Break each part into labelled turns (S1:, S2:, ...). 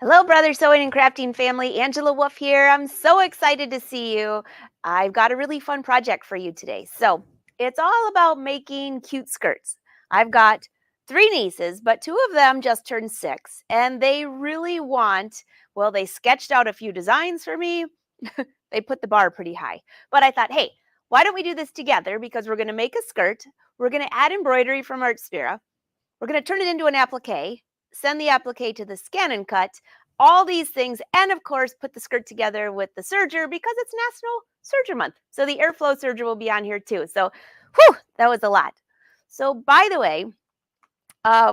S1: Hello, brother sewing and crafting family. Angela Wolf here. I'm so excited to see you. I've got a really fun project for you today. So, it's all about making cute skirts. I've got three nieces, but two of them just turned 6, and they really want, well, they sketched out a few designs for me. They put the bar pretty high. But I thought, hey, why don't we do this together? Because we're going to make a skirt. We're going to add embroidery from Artspira. We're going to turn it into an applique, send the applique to the scan and cut, all these things, and of course, put the skirt together with the serger because it's National Serger Month. So the airflow serger will be on here too. So, whew, that was a lot. So, by the way,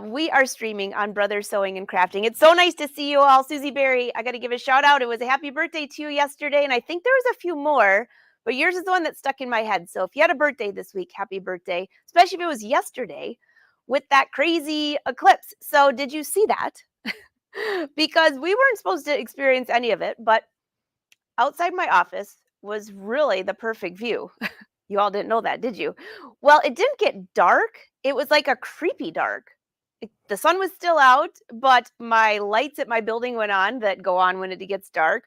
S1: we are streaming on Brother Sewing and Crafting. It's so nice to see you all. Susie Berry, I got to give a shout out. It was a happy birthday to you yesterday, and I think there was a few more, but yours is the one that stuck in my head. So if you had a birthday this week, happy birthday, especially if it was yesterday with that crazy eclipse. So did you see that? Because we weren't supposed to experience any of it, but outside my office was really the perfect view. You all didn't know that, did you? Well, it didn't get dark. It was like a creepy dark. The sun was still out, but my lights at my building went on that go on when it gets dark.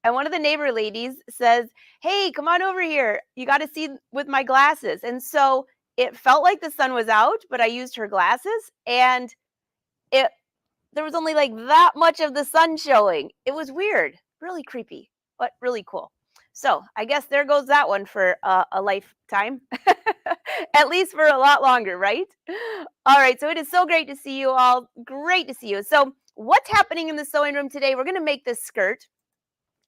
S1: And one of the neighbor ladies says, "Hey, come on over here. You got to see with my glasses." And so it felt like the sun was out, but I used her glasses and it there was only like that much of the sun showing. It was weird, really creepy, but really cool. So I guess there goes that one for a lifetime, at least for a lot longer, right? All right, so it is so great to see you all. Great to see you. So, what's happening in the sewing room today? We're going to make this skirt.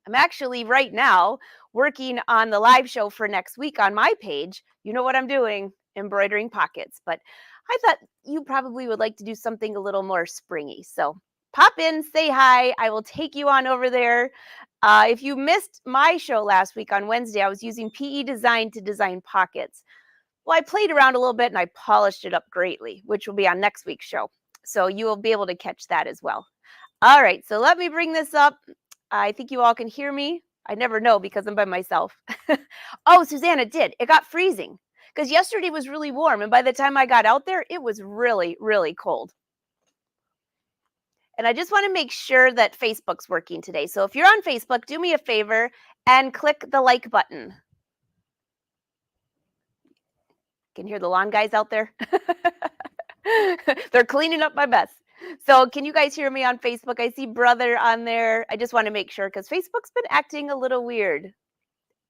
S1: I'm actually right now working on the live show for next week on my page. You know what I'm doing? Embroidering pockets. But I thought you probably would like to do something a little more springy. So pop in, say hi. I will take you on over there. If you missed my show last week on Wednesday, I was using PE Design to design pockets. Well, I played around a little bit and I polished it up greatly, which will be on next week's show. So you will be able to catch that as well. All right, so let me bring this up. I think you all can hear me. I never know because I'm by myself. Oh, Susanna did. It got freezing because yesterday was really warm. And by the time I got out there, it was really, really cold. And I just want to make sure that Facebook's working today. So if you're on Facebook, do me a favor and click the like button. Can hear the lawn guys out there? They're cleaning up my mess. So can you guys hear me on Facebook? I see brother on there. I just want to make sure because Facebook's been acting a little weird.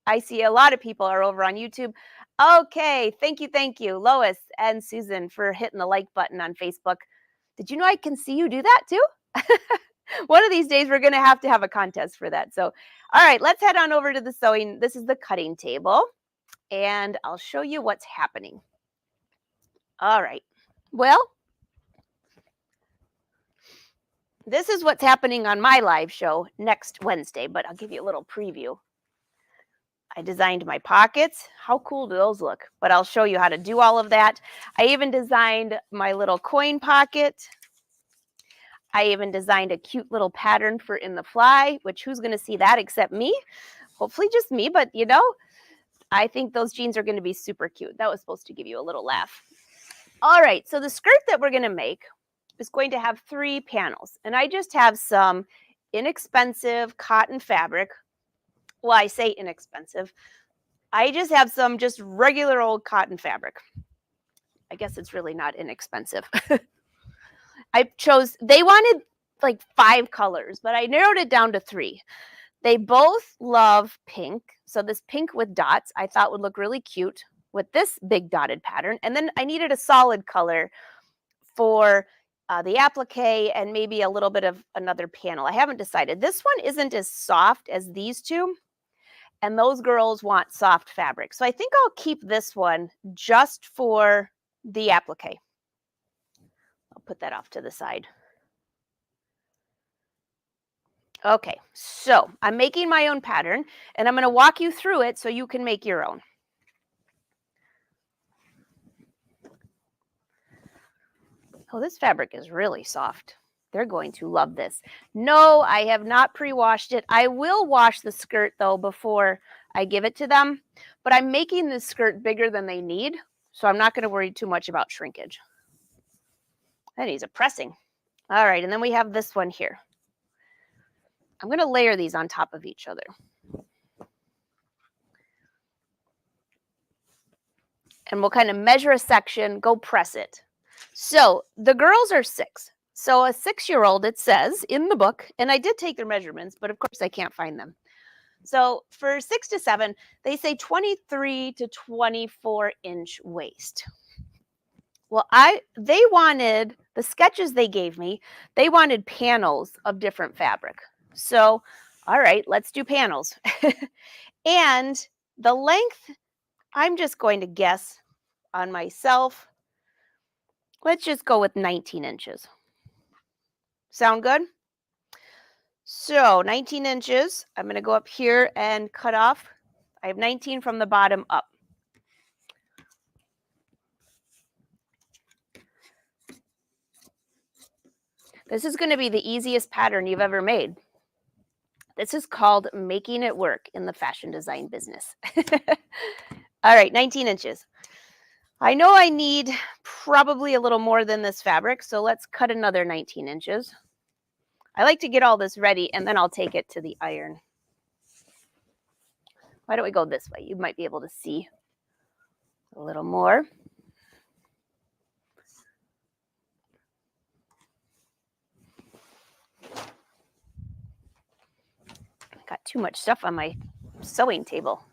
S1: I see a lot of people are over on YouTube. Okay, thank you, Lois and Susan, for hitting the like button on Facebook. Did you know I can see you do that too? One of these days we're going to have a contest for that. So, all right, let's head on over to the sewing. This is the cutting table, and I'll show you what's happening. All right. Well, this is what's happening on my live show next Wednesday, but I'll give you a little preview. I designed my pockets. How cool do those look? But I'll show you how to do all of that. I even designed my little coin pocket. I even designed a cute little pattern for in the fly, which who's going to see that except me? Hopefully just me, but you know, I think those jeans are going to be super cute. That was supposed to give you a little laugh. All right, so the skirt that we're going to make is going to have 3 panels, and I just have some inexpensive cotton fabric. Well, I say inexpensive. I just have some just regular old cotton fabric. I guess it's really not inexpensive. They wanted like 5 colors, but I narrowed it down to 3. They both love pink. So this pink with dots I thought would look really cute with this big dotted pattern. And then I needed a solid color for the applique and maybe a little bit of another panel. I haven't decided. This one isn't as soft as these two. And those girls want soft fabric. So I think I'll keep this one just for the applique. I'll put that off to the side. Okay, so I'm making my own pattern, and I'm going to walk you through it so you can make your own. Oh, this fabric is really soft. They're going to love this. No, I have not pre-washed it. I will wash the skirt, though, before I give it to them. But I'm making this skirt bigger than they need, so I'm not going to worry too much about shrinkage. That needs a pressing. All right, and then we have this one here. I'm going to layer these on top of each other. And we'll kind of measure a section, go press it. So the girls are 6. So a 6-year-old, it says in the book, and I did take their measurements, but of course I can't find them. So for 6 to 7, they say 23 to 24 inch waist. Well, they wanted, the sketches they gave me, they wanted panels of different fabric. So, all right, let's do panels. And the length, I'm just going to guess on myself. Let's just go with 19 inches. Sound good? So 19 inches, I'm going to go up here and cut off. I have 19 from the bottom up. This is going to be the easiest pattern you've ever made. This is called making it work in the fashion design business. All right, 19 inches. I know I need probably a little more than this fabric, so let's cut another 19 inches. I like to get all this ready, and then I'll take it to the iron. Why don't we go this way? You might be able to see a little more. Got too much stuff on my sewing table.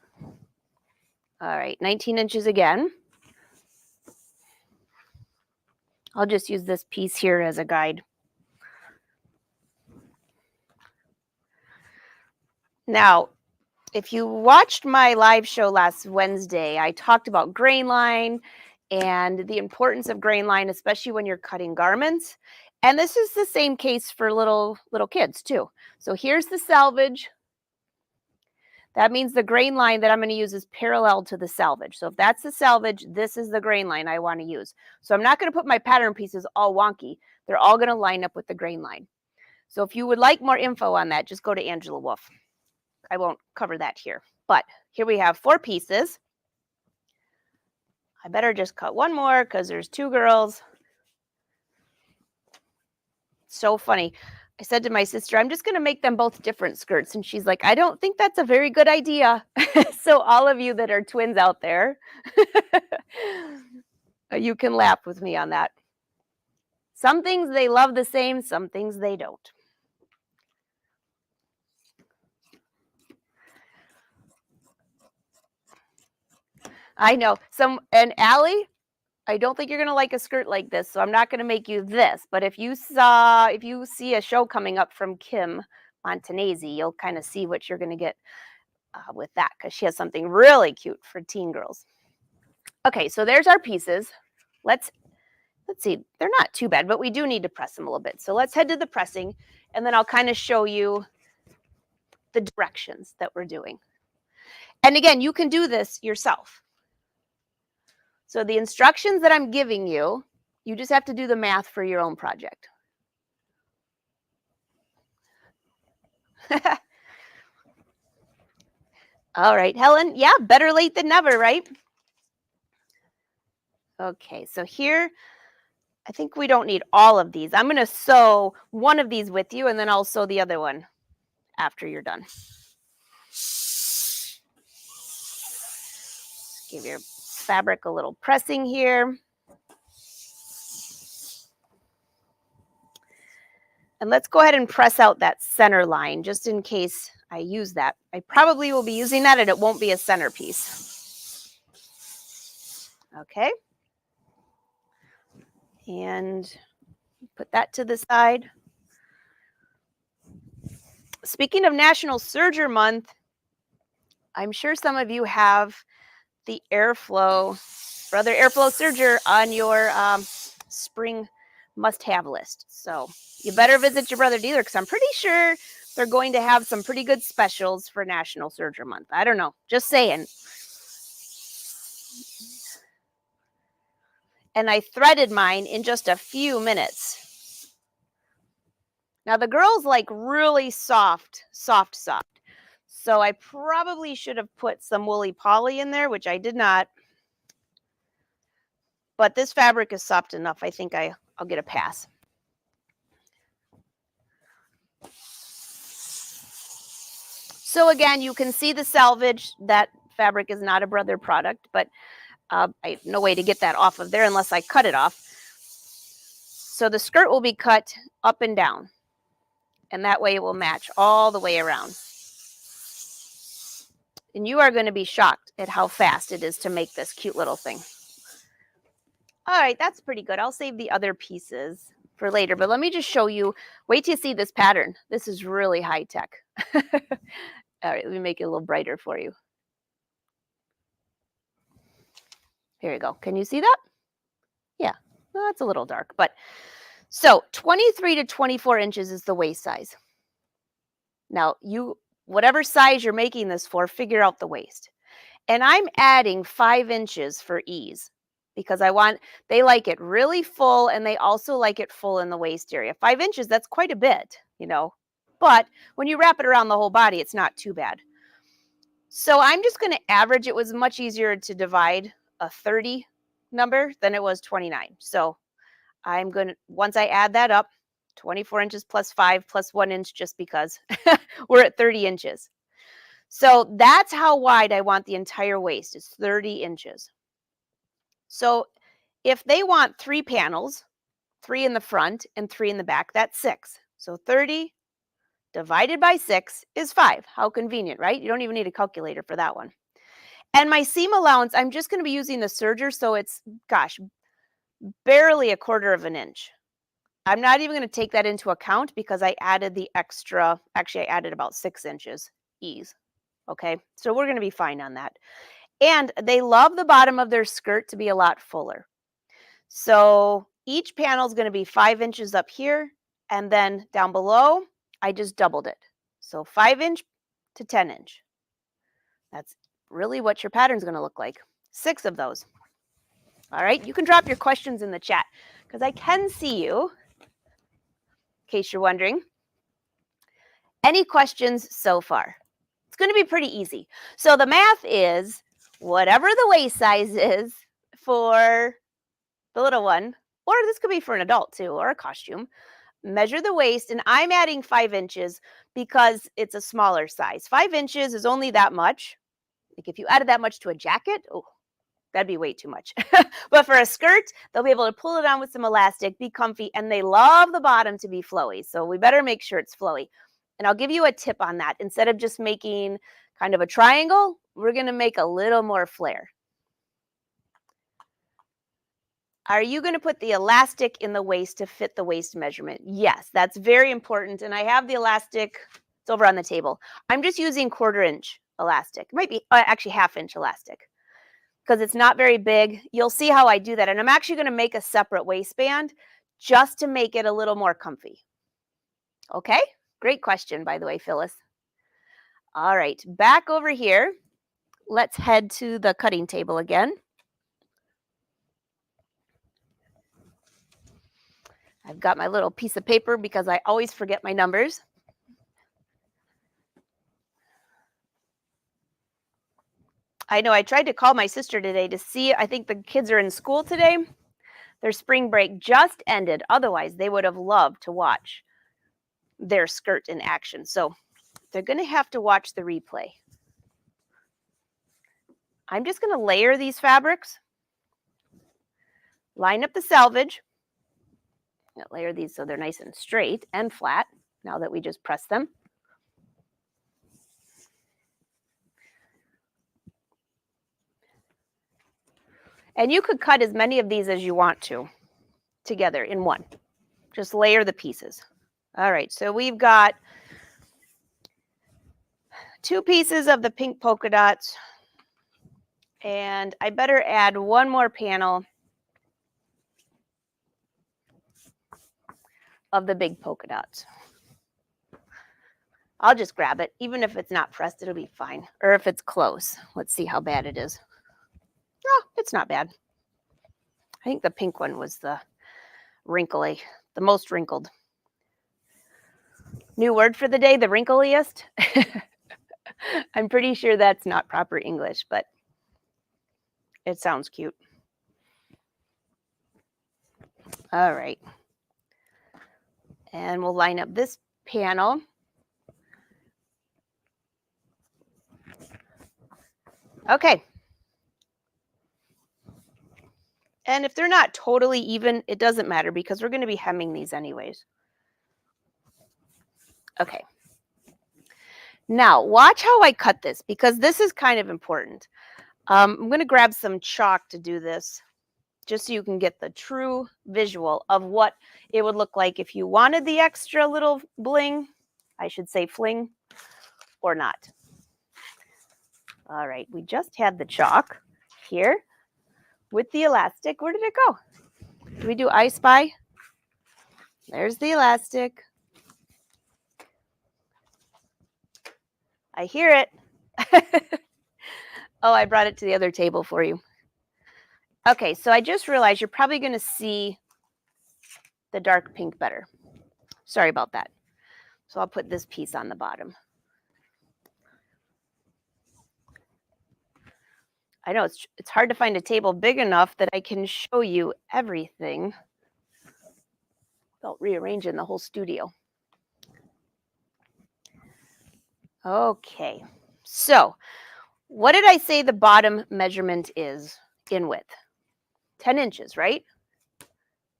S1: All right, 19 inches again. I'll just use this piece here as a guide. Now, if you watched my live show last Wednesday, I talked about grain line and the importance of grain line, especially when you're cutting garments. And this is the same case for little kids too. So here's the selvage. That means the grain line that I'm going to use is parallel to the selvage. So if that's the selvage, this is the grain line I want to use. So I'm not going to put my pattern pieces all wonky. They're all going to line up with the grain line. So if you would like more info on that, just go to Angela Wolf. I won't cover that here. But here we have 4 pieces. I better just cut one more because there's 2 girls. So funny. I said to my sister, I'm just going to make them both different skirts. And she's like, I don't think that's a very good idea. So all of you that are twins out there, you can laugh with me on that. Some things they love the same, some things they don't. I know. And Allie, I don't think you're going to like a skirt like this, so I'm not going to make you this. But if you see a show coming up from Kim Montanese, you'll kind of see what you're going to get with that, because she has something really cute for teen girls. Okay, so there's our pieces. Let's see. They're not too bad, but we do need to press them a little bit. So let's head to the pressing, and then I'll kind of show you the directions that we're doing. And again, you can do this yourself. So the instructions that I'm giving you, you just have to do the math for your own project. All right, Helen. Yeah, better late than never, right? Okay, so here, I think we don't need all of these. I'm going to sew one of these with you, and then I'll sew the other one after you're done. Give your fabric a little pressing here. And let's go ahead and press out that center line just in case I use that. I probably will be using that and it won't be a centerpiece. Okay. And put that to the side. Speaking of National Serger Month, I'm sure some of you have the Brother Airflow Serger on your spring must-have list. So you better visit your Brother dealer, because I'm pretty sure they're going to have some pretty good specials for National Serger Month. I don't know, just saying. And I threaded mine in just a few minutes. Now the girls like really soft. So I probably should have put some woolly poly in there, which I did not. But this fabric is soft enough. I think I'll get a pass. So again, you can see the salvage. That fabric is not a Brother product, but I have no way to get that off of there unless I cut it off. So the skirt will be cut up and down, and that way it will match all the way around. And you are going to be shocked at how fast it is to make this cute little thing. All right, that's pretty good. I'll save the other pieces for later, but let me just show you. Wait till you see this pattern. This is really high tech. All right, let me make it a little brighter for you. Here you go. Can you see that? Yeah, well, it's a little dark, but so 23 to 24 inches is the waist size. Now, whatever size you're making this for, figure out the waist. And I'm adding 5 inches for ease because they like it really full, and they also like it full in the waist area. 5 inches, that's quite a bit, but when you wrap it around the whole body, it's not too bad. So I'm just going to average. It was much easier to divide a 30 number than it was 29. So I'm going to, once I add that up, 24 inches plus 5 plus 1 inch, just because we're at 30 inches. So that's how wide I want the entire waist, is 30 inches. So if they want 3 panels, 3 in the front and 3 in the back, that's 6. So 30 divided by 6 is 5. How convenient, right? You don't even need a calculator for that one. And my seam allowance, I'm just going to be using the serger, so it's, barely 1/4 of an inch. I'm not even going to take that into account because I added the extra, actually I added about 6 inches ease. Okay, so we're going to be fine on that. And they love the bottom of their skirt to be a lot fuller. So each panel is going to be 5 inches up here, and then down below, I just doubled it. So 5 inch to 10 inch. That's really what your pattern is going to look like. 6 of those. All right, you can drop your questions in the chat because I can see you, in case you're wondering. Any questions so far? It's going to be pretty easy. So the math is whatever the waist size is for the little one, or this could be for an adult too, or a costume. Measure the waist, and I'm adding 5 inches because it's a smaller size. 5 inches is only that much. Like if you added that much to a jacket, oh, that'd be way too much. But for a skirt, they'll be able to pull it on with some elastic, be comfy, and they love the bottom to be flowy. So we better make sure it's flowy. And I'll give you a tip on that. Instead of just making kind of a triangle, we're going to make a little more flare. Are you going to put the elastic in the waist to fit the waist measurement? Yes, that's very important. And I have the elastic, it's over on the table. I'm just using 1/4 inch elastic. It might be actually 1/2 inch elastic because it's not very big. You'll see how I do that. And I'm actually going to make a separate waistband just to make it a little more comfy. Okay, great question, by the way, Phyllis. All right, back over here. Let's head to the cutting table again. I've got my little piece of paper because I always forget my numbers. I know I tried to call my sister today to see, I think the kids are in school today. Their spring break just ended. Otherwise, they would have loved to watch their skirt in action. So they're going to have to watch the replay. I'm just going to layer these fabrics, line up the selvage, layer these so they're nice and straight and flat now that we just pressed them. And you could cut as many of these as you want to together in one. Just layer the pieces. All right, so we've got 2 pieces of the pink polka dots, and I better add 1 more panel of the big polka dots. I'll just grab it. Even if it's not pressed, it'll be fine. Or if it's close. Let's see how bad it is. No, it's not bad. I think the pink one was the wrinkly, the most wrinkled. New word for the day, the wrinkliest. I'm pretty sure that's not proper English, but it sounds cute. All right. And we'll line up this panel. Okay. And if they're not totally even, it doesn't matter because we're going to be hemming these anyways. Okay. Now, watch how I cut this because this is kind of important. I'm going to grab some chalk to do this just so you can get the true visual of what it would look like if you wanted the extra little bling, I should say fling, or not. All right, we just had the chalk here with the elastic. Where did it go? Did we do I Spy? There's the elastic. I hear it. Oh, I brought it to the other table for you. Okay, so I just realized you're probably going to see the dark pink better. Sorry about that. So I'll put this piece on the bottom. I know it's hard to find a table big enough that I can show you everything without rearranging the whole studio. Okay, so what did I say the bottom measurement is in width? 10 inches, right?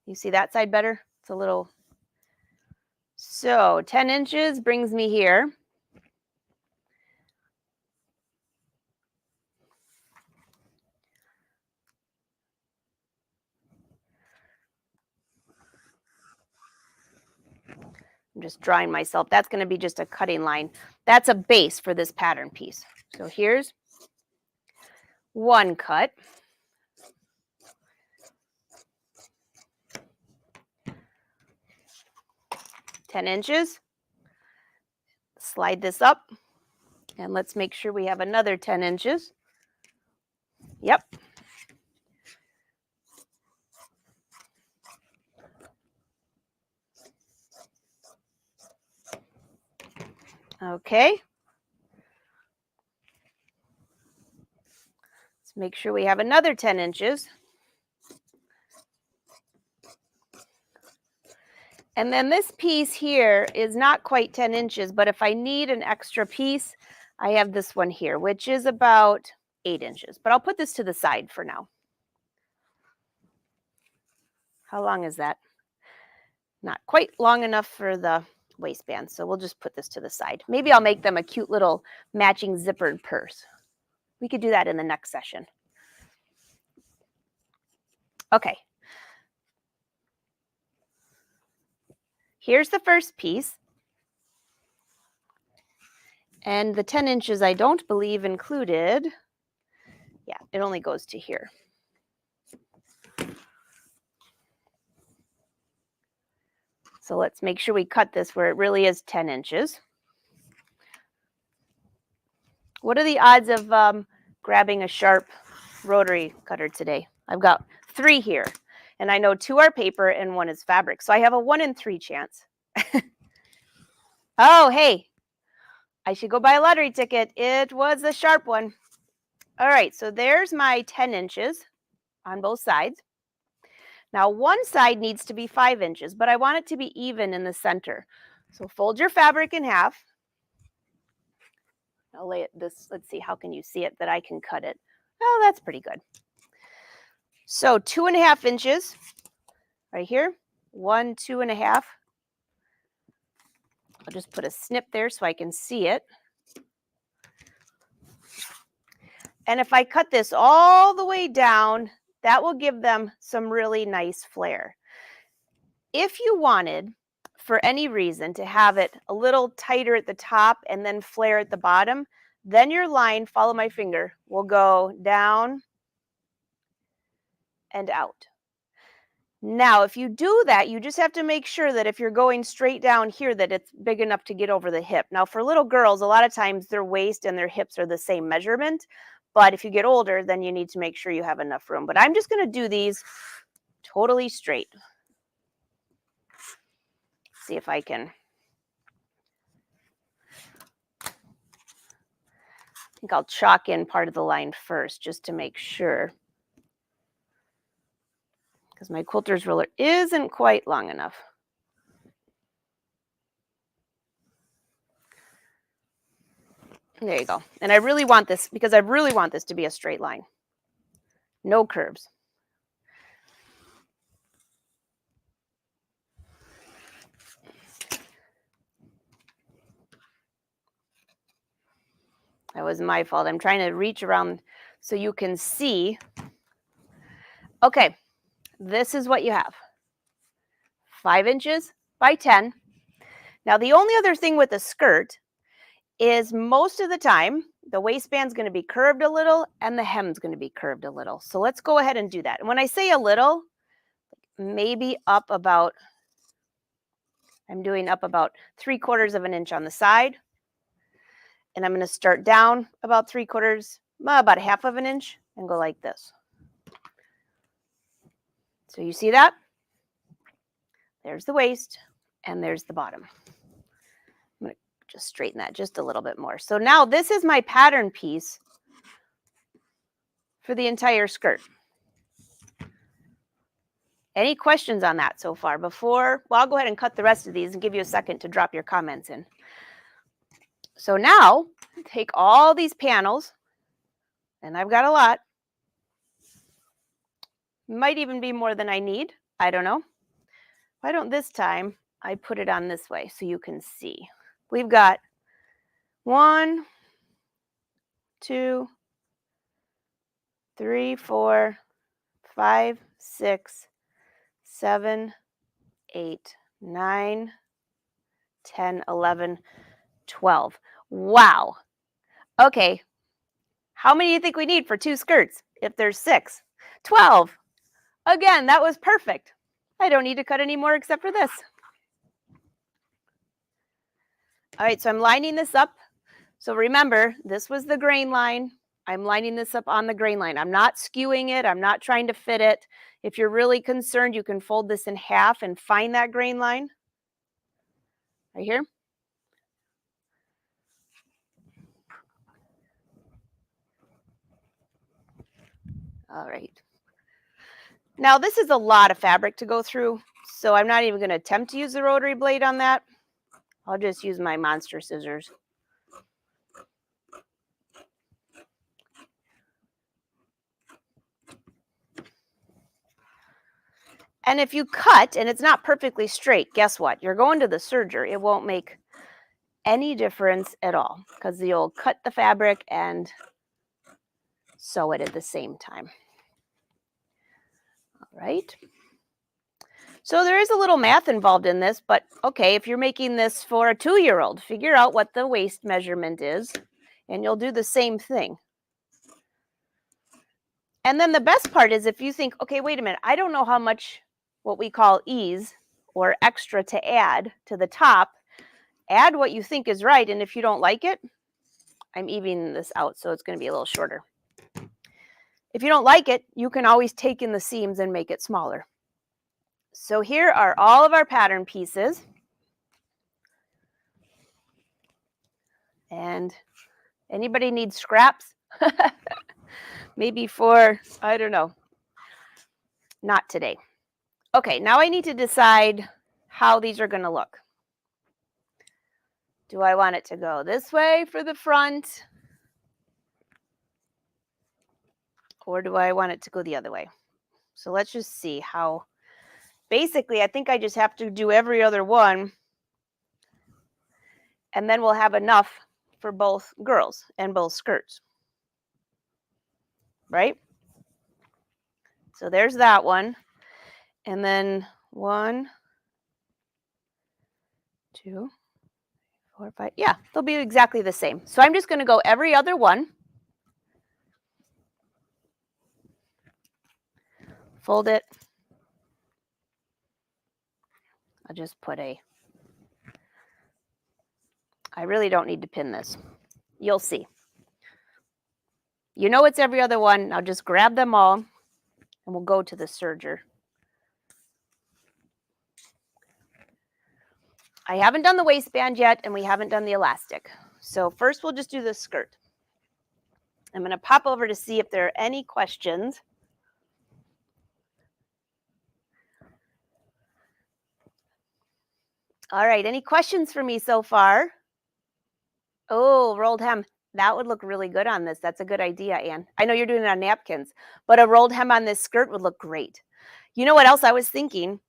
S1: You see that side better? It's a little... So 10 inches brings me here. I'm just drawing myself. That's going to be just a cutting line. That's a base for this pattern piece. So here's one cut. Ten inches. Slide this up. And let's make sure we have another 10 inches. Yep. Okay. Let's make sure we have another 10 inches. And then this piece here is not quite 10 inches, but if I need an extra piece, I have this one here, which is about 8 inches. But I'll put this to the side for now. How long is that? Not quite long enough for the waistband, so we'll just put this to the side. Maybe I'll make them a cute little matching zippered purse. We could do that in the next session. Okay. Here's the first piece. And the 10 inches I don't believe included. Yeah, it only goes to here. So let's make sure we cut this where it really is 10 inches. What are the odds of grabbing a sharp rotary cutter today? I've got 3 here, and I know 2 are paper and 1 is fabric. So I have a 1 in 3 chance. Oh, hey, I should go buy a lottery ticket. It was a sharp one. All right, so there's my 10 inches on both sides. Now, one side needs to be 5 inches, but I want it to be even in the center. So fold your fabric in half. I'll lay it this, let's see, how can you see it that I can cut it? Oh, that's pretty good. So 2.5 inches right here, 1, 2.5. I'll just put a snip there so I can see it. And if I cut this all the way down, that will give them some really nice flare. If you wanted, for any reason, to have it a little tighter at the top and then flare at the bottom, then your line, follow my finger, will go down and out. Now, if you do that, you just have to make sure that if you're going straight down here, that it's big enough to get over the hip. Now, for little girls, a lot of times their waist and their hips are the same measurement. But if you get older, then you need to make sure you have enough room. But I'm just going to do these totally straight. See if I can. I think I'll chalk in part of the line first just to make sure. Because my quilter's ruler isn't quite long enough. There you go. And I really want this because I really want this to be a straight line. No curves. That was my fault. I'm trying to reach around so you can see. Okay, this is what you have. 5 inches by 10. Now, the only other thing with the skirt is most of the time, the waistband's going to be curved a little and the hem's going to be curved a little. So let's go ahead and do that. And when I say a little, maybe up about, I'm doing up about 3/4 of an inch on the side. And I'm going to start down about 3/4, about 1/2 of an inch and go like this. So you see that? There's the waist and there's the bottom. I'm going to just straighten that just a little bit more. So now this is my pattern piece for the entire skirt. Any questions on that so far? Well, I'll go ahead and cut the rest of these and give you a second to drop your comments in. So now take all these panels, and I've got a lot. Might even be more than I need. I don't know. Why don't this time I put it on this way so you can see? We've got 1, 2, 3, 4, 5, 6, 7, 8, 9, 10, 11, 12. Wow. Okay. How many do you think we need for 2 skirts? If there's 6. 12. Again, that was perfect. I don't need to cut any more except for this. All right, so I'm lining this up. So remember, this was the grain line. I'm lining this up on the grain line. I'm not skewing it. I'm not trying to fit it. If you're really concerned, you can fold this in half and find that grain line. Right here. All right. Now, this is a lot of fabric to go through, so I'm not even going to attempt to use the rotary blade on that. I'll just use my monster scissors. And if you cut and it's not perfectly straight, guess what? You're going to the serger. It won't make any difference at all because you'll cut the fabric and sew it at the same time. All right. So there is a little math involved in this, but okay, if you're making this for a 2-year-old, figure out what the waist measurement is, and you'll do the same thing. And then the best part is if you think, okay, wait a minute, I don't know how much what we call ease or extra to add to the top, add what you think is right, and if you don't like it, I'm evening this out, so it's going to be a little shorter. If you don't like it, you can always take in the seams and make it smaller. So here are all of our pattern pieces. And anybody need scraps? Maybe for, I don't know, not today. Okay, now I need to decide how these are going to look. Do I want it to go this way for the front? Or do I want it to go the other way? So let's just see how, basically, I think I just have to do every other one. And then we'll have enough for both girls and both skirts. Right? So there's that one. And then 1, 2, 4, 5. Yeah, they'll be exactly the same. So I'm just going to go every other one. Fold it. I'll just put I really don't need to pin this. You'll see. You know it's every other one. Now just grab them all and we'll go to the serger. I haven't done the waistband yet and we haven't done the elastic. So first we'll just do the skirt. I'm going to pop over to see if there are any questions. All right, any questions for me so far? Oh, rolled hem. That would look really good on this. That's a good idea, Anne. I know you're doing it on napkins, but a rolled hem on this skirt would look great. You know what else I was thinking?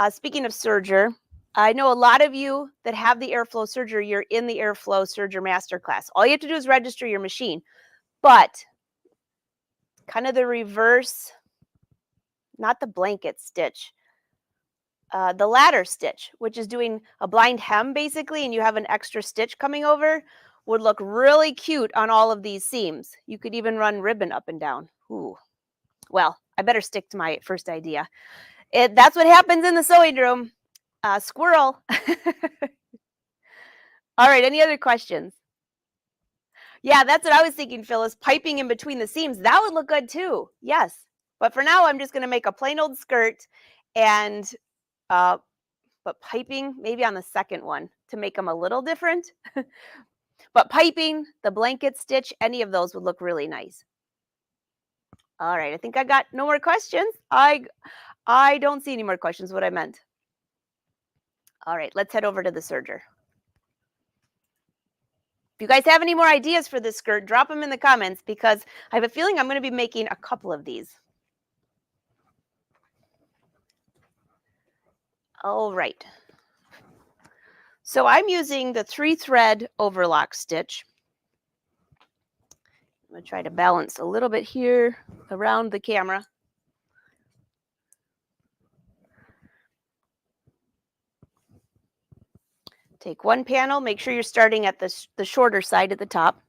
S1: Speaking of serger, I know a lot of you that have the airflow serger, you're in the airflow serger masterclass. All you have to do is register your machine. But kind of the reverse, not the blanket stitch, the ladder stitch, which is doing a blind hem basically, and you have an extra stitch coming over, would look really cute on all of these seams. You could even run ribbon up and down. Ooh. Well, I better stick to my first idea. That's what happens in the sewing room. Squirrel. All right, any other questions? Yeah, that's what I was thinking, Phyllis. Piping in between the seams, that would look good too. Yes. But for now, I'm just going to make a plain old skirt and but piping maybe on the second one to make them a little different. But piping, the blanket stitch, any of those would look really nice. All right, I think I got no more questions. I don't see any more questions, what I meant. All right, let's head over to the serger. If you guys have any more ideas for this skirt, drop them in the comments because I have a feeling I'm going to be making a couple of these. All right. So I'm using the 3-thread overlock stitch. I'm going to try to balance a little bit here around the camera. Take one panel, make sure you're starting at the shorter side at the top.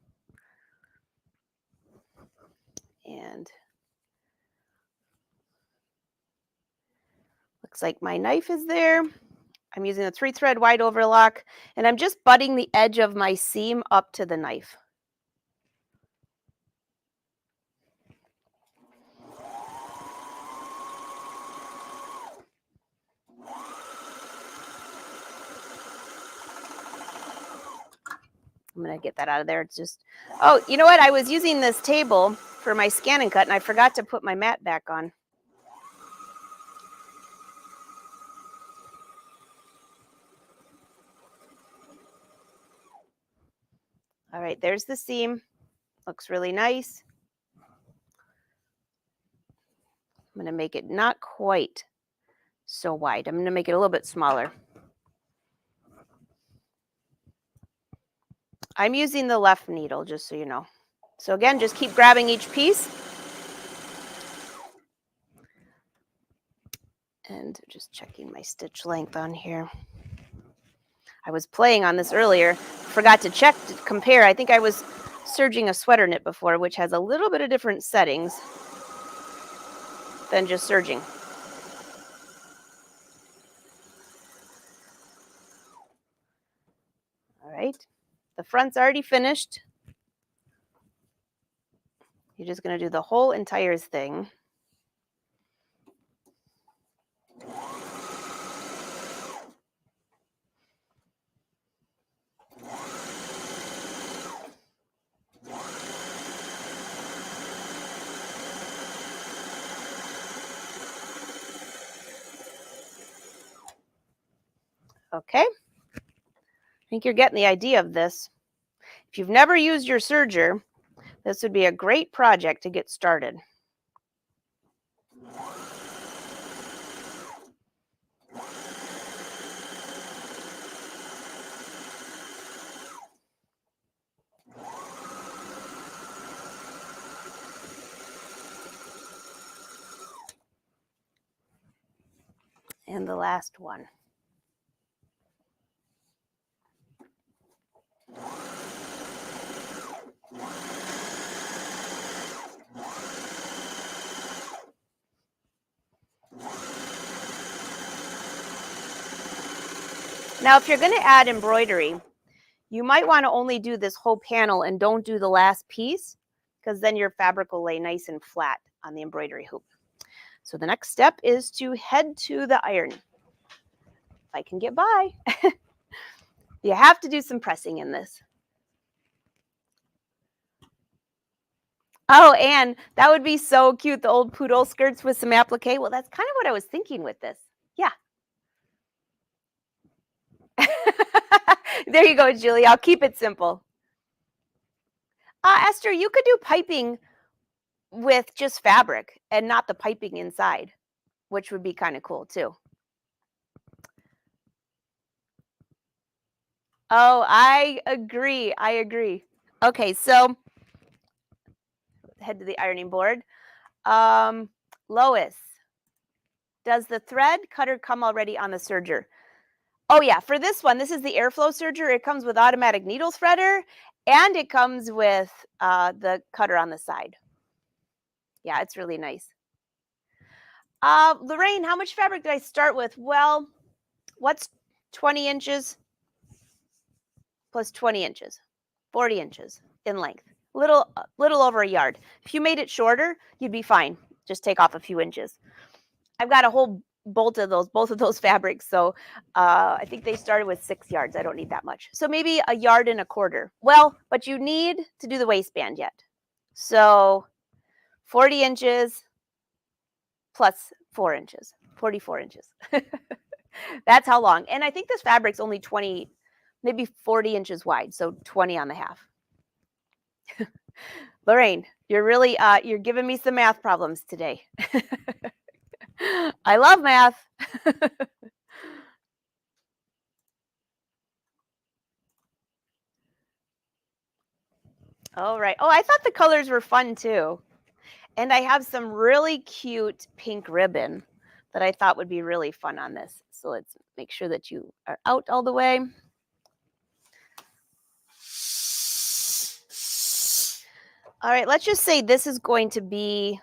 S1: And looks like my knife is there. I'm using a 3-thread wide overlock, and I'm just butting the edge of my seam up to the knife. I'm going to get that out of there. It's just, oh, you know what? I was using this table for my scan and cut, and I forgot to put my mat back on. All right, there's the seam. Looks really nice. I'm going to make it not quite so wide. I'm going to make it a little bit smaller. I'm using the left needle, just so you know. So again, just keep grabbing each piece. And just checking my stitch length on here. I was playing on this earlier, forgot to check to compare. I think I was serging a sweater knit before, which has a little bit of different settings than just serging. All right, the front's already finished. You're just going to do the whole entire thing. Okay, I think you're getting the idea of this. If you've never used your serger, this would be a great project to get started. And the last one. Now, if you're going to add embroidery, you might want to only do this whole panel and don't do the last piece, because then your fabric will lay nice and flat on the embroidery hoop. So the next step is to head to the iron. If I can get by. You have to do some pressing in this. Oh, and that would be so cute, the old poodle skirts with some applique. Well, that's kind of what I was thinking with this. Yeah. There you go, Julie. I'll keep it simple. Esther, you could do piping with just fabric and not the piping inside, which would be kind of cool too. Oh, I agree. I agree. Okay, so head to the ironing board. Um, Lois, does the thread cutter come already on the serger? Oh yeah, for this one, this is the airflow serger. It comes with automatic needle threader, and it comes with the cutter on the side. Yeah, it's really nice. Lorraine, how much fabric did I start with? Well, what's 20 inches plus 20 inches? 40 inches in length. Little over a yard. If you made it shorter, you'd be fine. Just take off a few inches. I've got a whole both of those fabrics. So I think they started with 6 yards. I don't need that much. So maybe a yard and a quarter. Well, but you need to do the waistband yet. So 40 inches plus 4 inches, 44 inches. That's how long. And I think this fabric's only 20, maybe 40 inches wide. So 20 on the half. Lorraine, you're really, you're giving me some math problems today. I love math. All right. Oh, I thought the colors were fun too. And I have some really cute pink ribbon that I thought would be really fun on this. So let's make sure that you are out all the way. All right, let's just say this is going to be,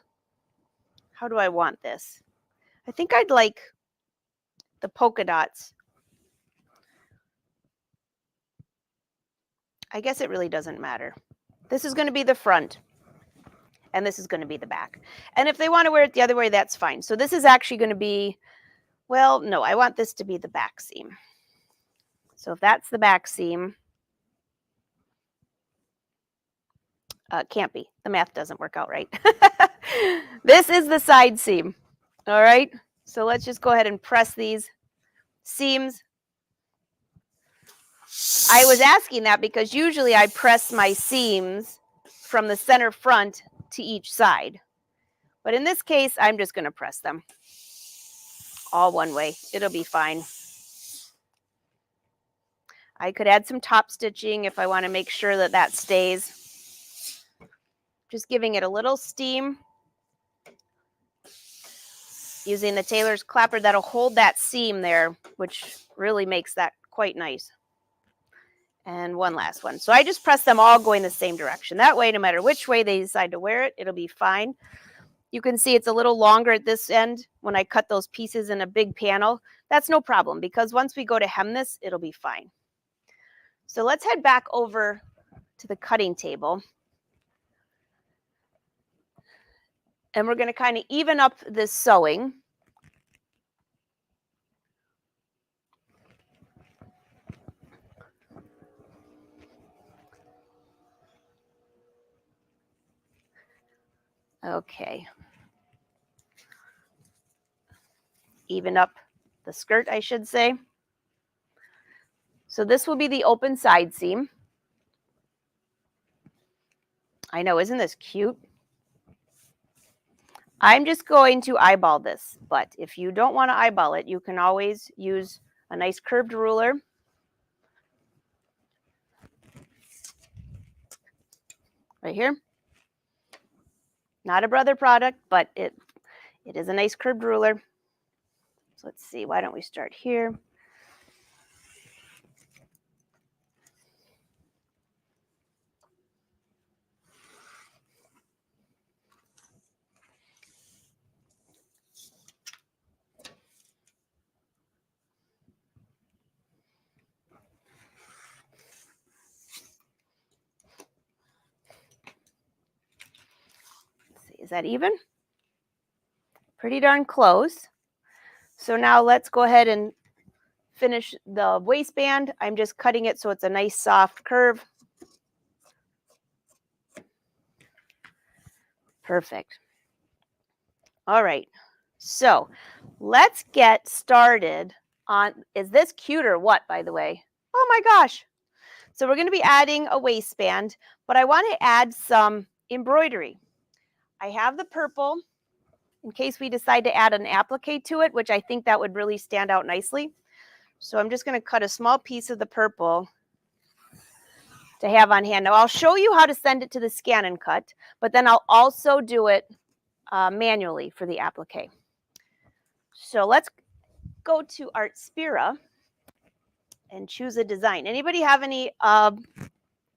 S1: how do I want this? I think I'd like the polka dots. I guess it really doesn't matter. This is going to be the front, and this is going to be the back. And if they want to wear it the other way, that's fine. So this is actually going to be, well, no, I want this to be the back seam. So if that's the back seam, can't be. The math doesn't work out right. This is the side seam. All right. So let's just go ahead and press these seams. I was asking that because usually I press my seams from the center front to each side. But in this case, I'm just going to press them all one way. It'll be fine. I could add some top stitching if I want to make sure that that stays. Just giving it a little steam. Using the tailor's clapper, that'll hold that seam there, which really makes that quite nice. And one last one. So I just press them all going the same direction. That way, no matter which way they decide to wear it, it'll be fine. You can see it's a little longer at this end when I cut those pieces in a big panel. That's no problem because once we go to hem this, it'll be fine. So let's head back over to the cutting table. And we're going to kind of even up this sewing. Okay. Even up the skirt, I should say. So this will be the open side seam. I know, isn't this cute? I'm just going to eyeball this, but if you don't want to eyeball it, you can always use a nice curved ruler. Right here. Not a Brother product, but it is a nice curved ruler. So let's see, why don't we start here? Is that even? Pretty darn close. So now let's go ahead and finish the waistband. I'm just cutting it so it's a nice soft curve. Perfect. All right. So let's get started on, is this cute or what, by the way? Oh my gosh. So we're going to be adding a waistband, but I want to add some embroidery. I have the purple in case we decide to add an applique to it, which I think that would really stand out nicely. So I'm just going to cut a small piece of the purple to have on hand. Now I'll show you how to send it to the scan and cut, but then I'll also do it manually for the applique. So let's go to Artspira and choose a design. Anybody have any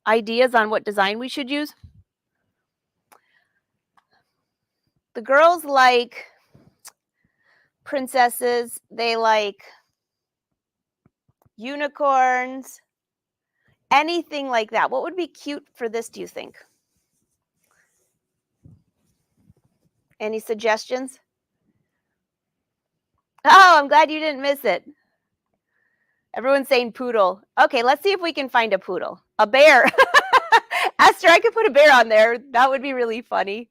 S1: ideas on what design we should use? The girls like princesses, they like unicorns, anything like that. What would be cute for this, do you think? Any suggestions? Oh, I'm glad you didn't miss it. Everyone's saying poodle. Okay, let's see if we can find a poodle. A bear. Esther, I could put a bear on there. That would be really funny.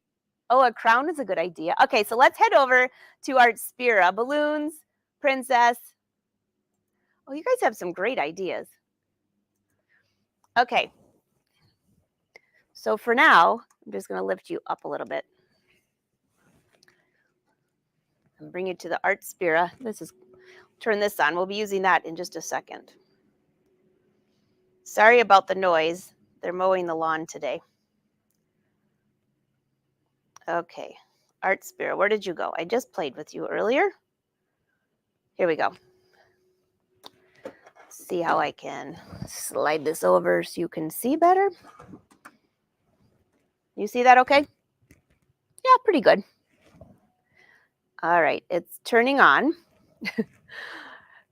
S1: Oh, a crown is a good idea. Okay, so let's head over to Artspira. Balloons, princess. Oh, you guys have some great ideas. Okay. So for now, I'm just going to lift you up a little bit and bring you to the Artspira. Turn this on. We'll be using that in just a second. Sorry about the noise. They're mowing the lawn today. Okay, Artspira, where did you go? I just played with you earlier. Here we go. See how I can slide this over so you can see better. You see that okay? Yeah, pretty good. All right, it's turning on.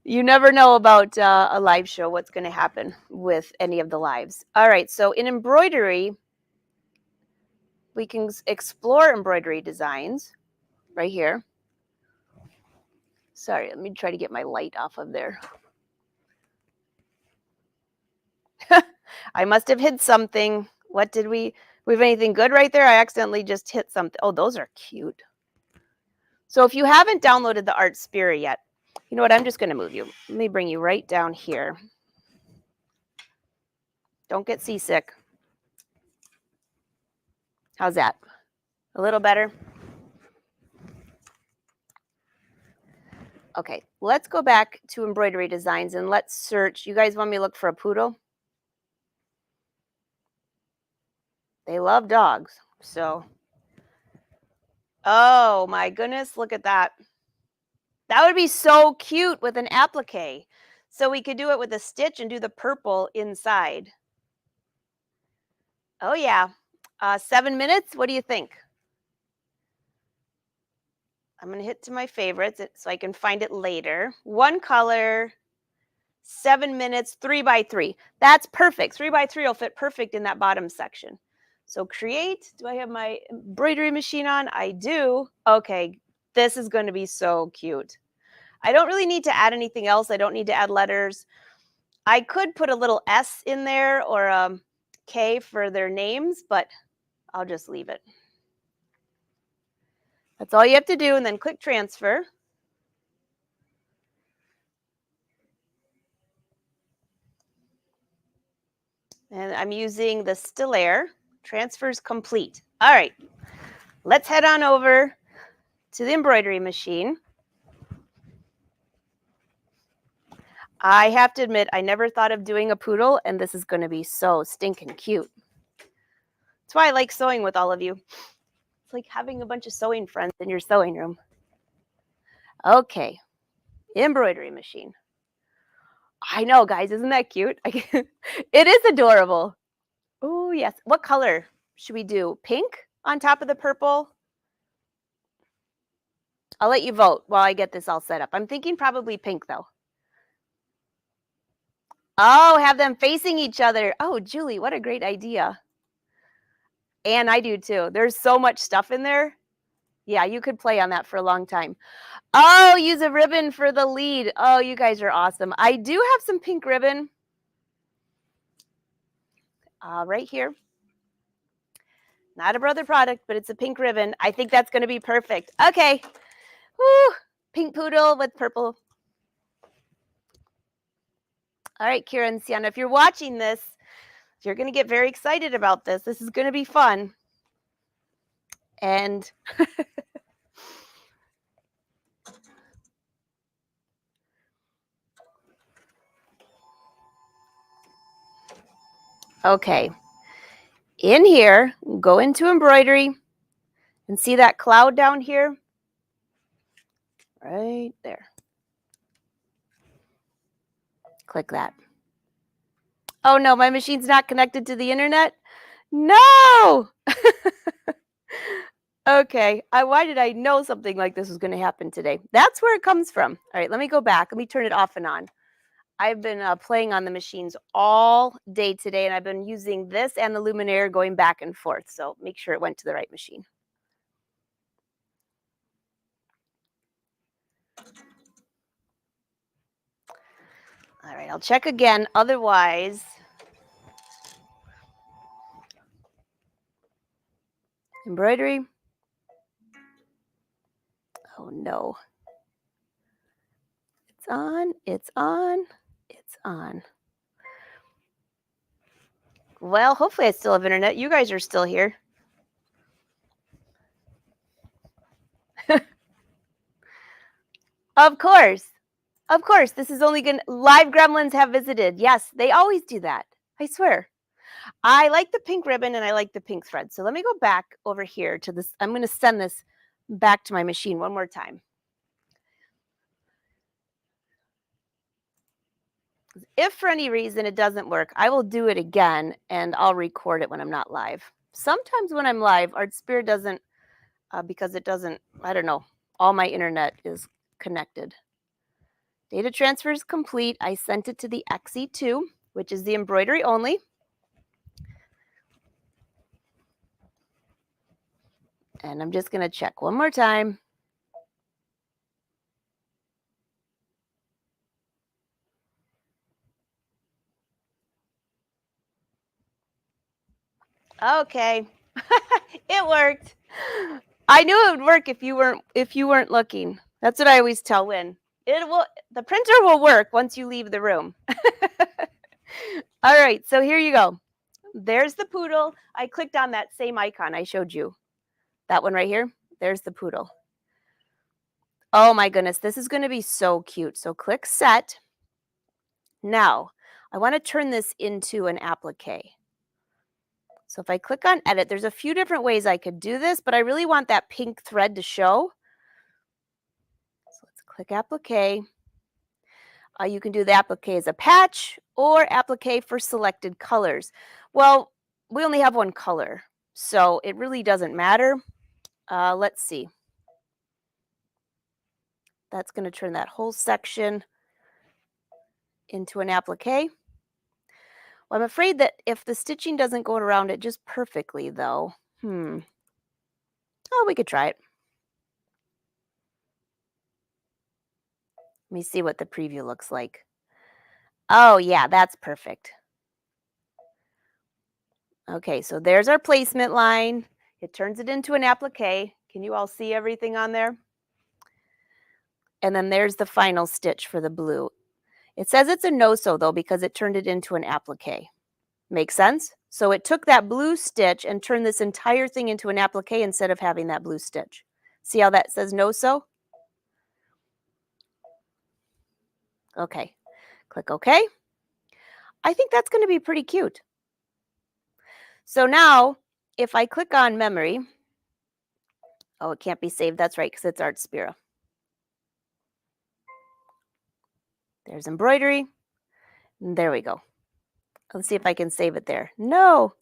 S1: You never know about a live show, what's going to happen with any of the lives. All right, so in embroidery, we can explore embroidery designs right here. Sorry, let me try to get my light off of there. I must have hit something. What did we have anything good right there? I accidentally just hit something. Oh, those are cute. So if you haven't downloaded the Artspira yet, you know what? I'm just going to move you. Let me bring you right down here. Don't get seasick. How's that? A little better? Okay, let's go back to embroidery designs and let's search. You guys want me to look for a poodle? They love dogs, so. Oh my goodness, look at that. That would be so cute with an applique. So we could do it with a stitch and do the purple inside. Oh yeah, 7 minutes, what do you think? I'm gonna hit to my favorites so I can find it later. One color, 7 minutes, 3x3. That's perfect. 3x3 will fit perfect in that bottom section. So create, do I have my embroidery machine on? I do. Okay, this is going to be so cute. I don't really need to add anything else. I don't need to add letters. I could put a little S in there or a K for their names, but I'll just leave it. That's all you have to do, and then click transfer. And I'm using the Stillaire. Transfer's complete. All right, let's head on over to the embroidery machine. I have to admit, I never thought of doing a poodle, and this is going to be so stinking cute. That's why I like sewing with all of you. It's like having a bunch of sewing friends in your sewing room. Okay, embroidery machine. I know, guys, isn't that cute? It is adorable. Oh, yes. What color should we do? Pink on top of the purple? I'll let you vote while I get this all set up. I'm thinking probably pink, though. Oh, have them facing each other. Oh, Julie, what a great idea. And I do, too. There's so much stuff in there. Yeah, you could play on that for a long time. Oh, use a ribbon for the lead. Oh, you guys are awesome. I do have some pink ribbon. Right here. Not a brother product, but it's a pink ribbon. I think that's going to be perfect. Okay. Woo. Pink poodle with purple. All right, Kira and Sienna, if you're watching this, You're going to get very excited about this. This is going to be fun. And okay, in here, go into embroidery and see that cloud down here? Right there. Click that. Oh no, my machine's not connected to the internet? No! Okay, why did I know something like this was going to happen today? That's where it comes from. All right, let me go back. Let me turn it off and on. I've been playing on the machines all day today, and I've been using this and the luminaire going back and forth. So make sure it went to the right machine. All right, I'll check again. Otherwise, embroidery. Oh no. It's on, it's on, it's on. Well, hopefully I still have internet. You guys are still here. Of course. Of course. This is only going to, live gremlins have visited. Yes, they always do that. I swear. I like the pink ribbon and I like the pink thread. So let me go back over here to this. I'm going to send this back to my machine one more time. If for any reason it doesn't work, I will do it again and I'll record it when I'm not live. Sometimes when I'm live, Artspira doesn't, because it doesn't, I don't know, all my internet is connected. Data transfer is complete. I sent it to the XE2, which is the embroidery only. And I'm just going to check one more time. Okay. It worked. I knew it would work if you weren't looking. That's what I always tell Win. The printer will work once you leave the room. All right, so here you go. There's the poodle. I clicked on that same icon I showed you. That one right here. There's the poodle. Oh my goodness, this is going to be so cute. So click set. Now, I want to turn this into an applique. So if I click on edit, there's a few different ways I could do this, but I really want that pink thread to show. So let's click applique. You can do the applique as a patch or applique for selected colors. Well, we only have one color, so it really doesn't matter. Let's see. That's going to turn that whole section into an applique. Well, I'm afraid that if the stitching doesn't go around it just perfectly, though, oh, we could try it. Let me see what the preview looks like. Oh, yeah, that's perfect. Okay, so there's our placement line. It turns it into an applique. Can you all see everything on there? And then there's the final stitch for the blue. It says it's a no-sew, though, because it turned it into an applique. Makes sense? So it took that blue stitch and turned this entire thing into an applique instead of having that blue stitch. See how that says no-sew? Okay. Click OK. I think that's going to be pretty cute. So now, if I click on memory, oh, it can't be saved. That's right, because it's Artspira. There's embroidery. And there we go. Let's see if I can save it there. No.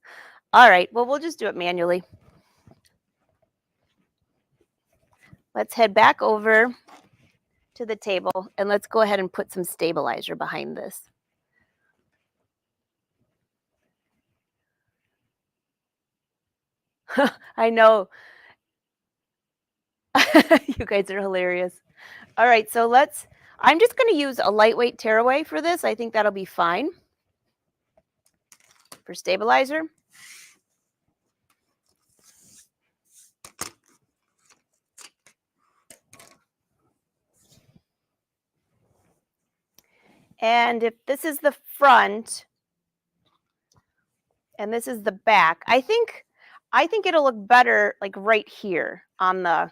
S1: All right. Well, we'll just do it manually. Let's head back over to the table and let's go ahead and put some stabilizer behind this. I know. You guys are hilarious. All right. So I'm just going to use a lightweight tearaway for this. I think that'll be fine for stabilizer. And if this is the front, and this is the back. I think it'll look better like right here on the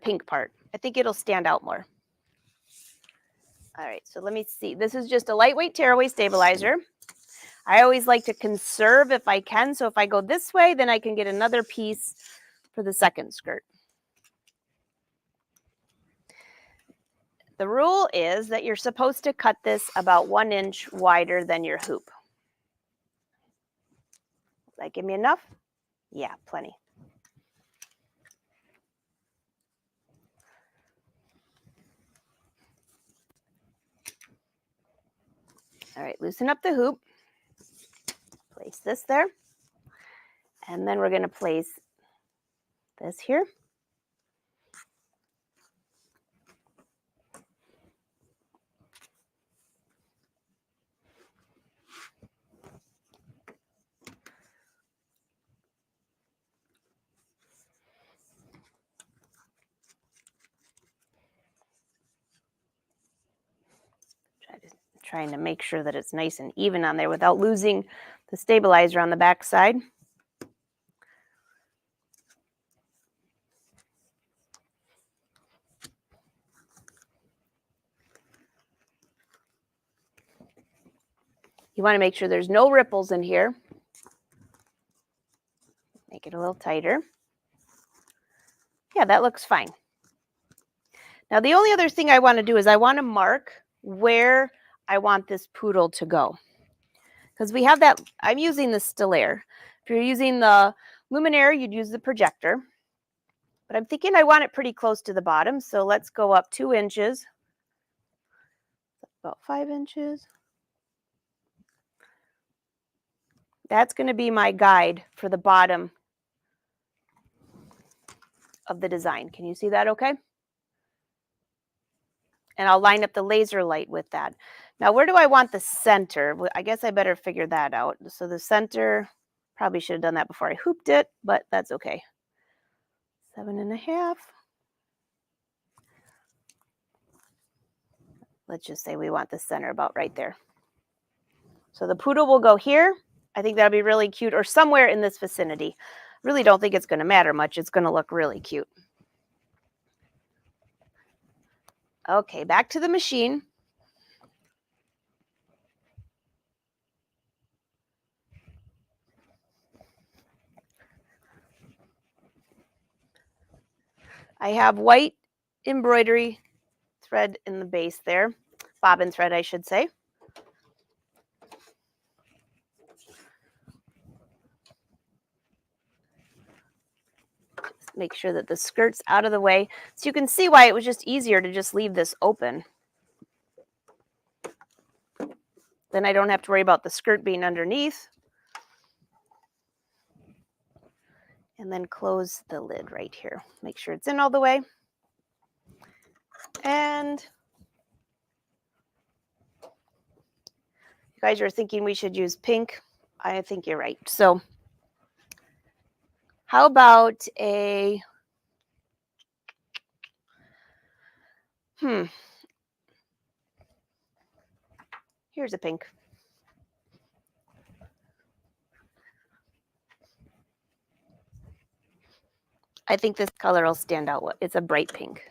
S1: pink part. I think it'll stand out more. All right, so let me see. This is just a lightweight tearaway stabilizer. I always like to conserve if I can. So if I go this way, then I can get another piece for the second skirt. The rule is that you're supposed to cut this about 1 inch wider than your hoop. Does that give me enough? Yeah, plenty. All right, loosen up the hoop. Place this there. And then we're going to place this here. Trying to make sure that it's nice and even on there without losing the stabilizer on the back side. You want to make sure there's no ripples in here. Make it a little tighter. Yeah, that looks fine. Now, the only other thing I want to do is I want to mark where I want this poodle to go. Because we have that, I'm using the Stellaire. If you're using the Luminaire, you'd use the projector. But I'm thinking I want it pretty close to the bottom, so let's go up 2 inches. About 5 inches. That's going to be my guide for the bottom of the design. Can you see that okay? And I'll line up the laser light with that. Now, where do I want the center? Well, I guess I better figure that out. So the center, probably should have done that before I hooped it, but that's okay. 7.5. Let's just say we want the center about right there. So the poodle will go here. I think that'll be really cute, or somewhere in this vicinity. Really don't think it's going to matter much. It's going to look really cute. Okay, back to the machine. I have white embroidery thread in the base there, bobbin thread, I should say. Just make sure that the skirt's out of the way. So you can see why it was just easier to just leave this open. Then I don't have to worry about the skirt being underneath. And then close the lid right here. Make sure it's in all the way. And you guys are thinking we should use pink. I think you're right. So how about a, here's a pink. I think this color will stand out. It's a bright pink.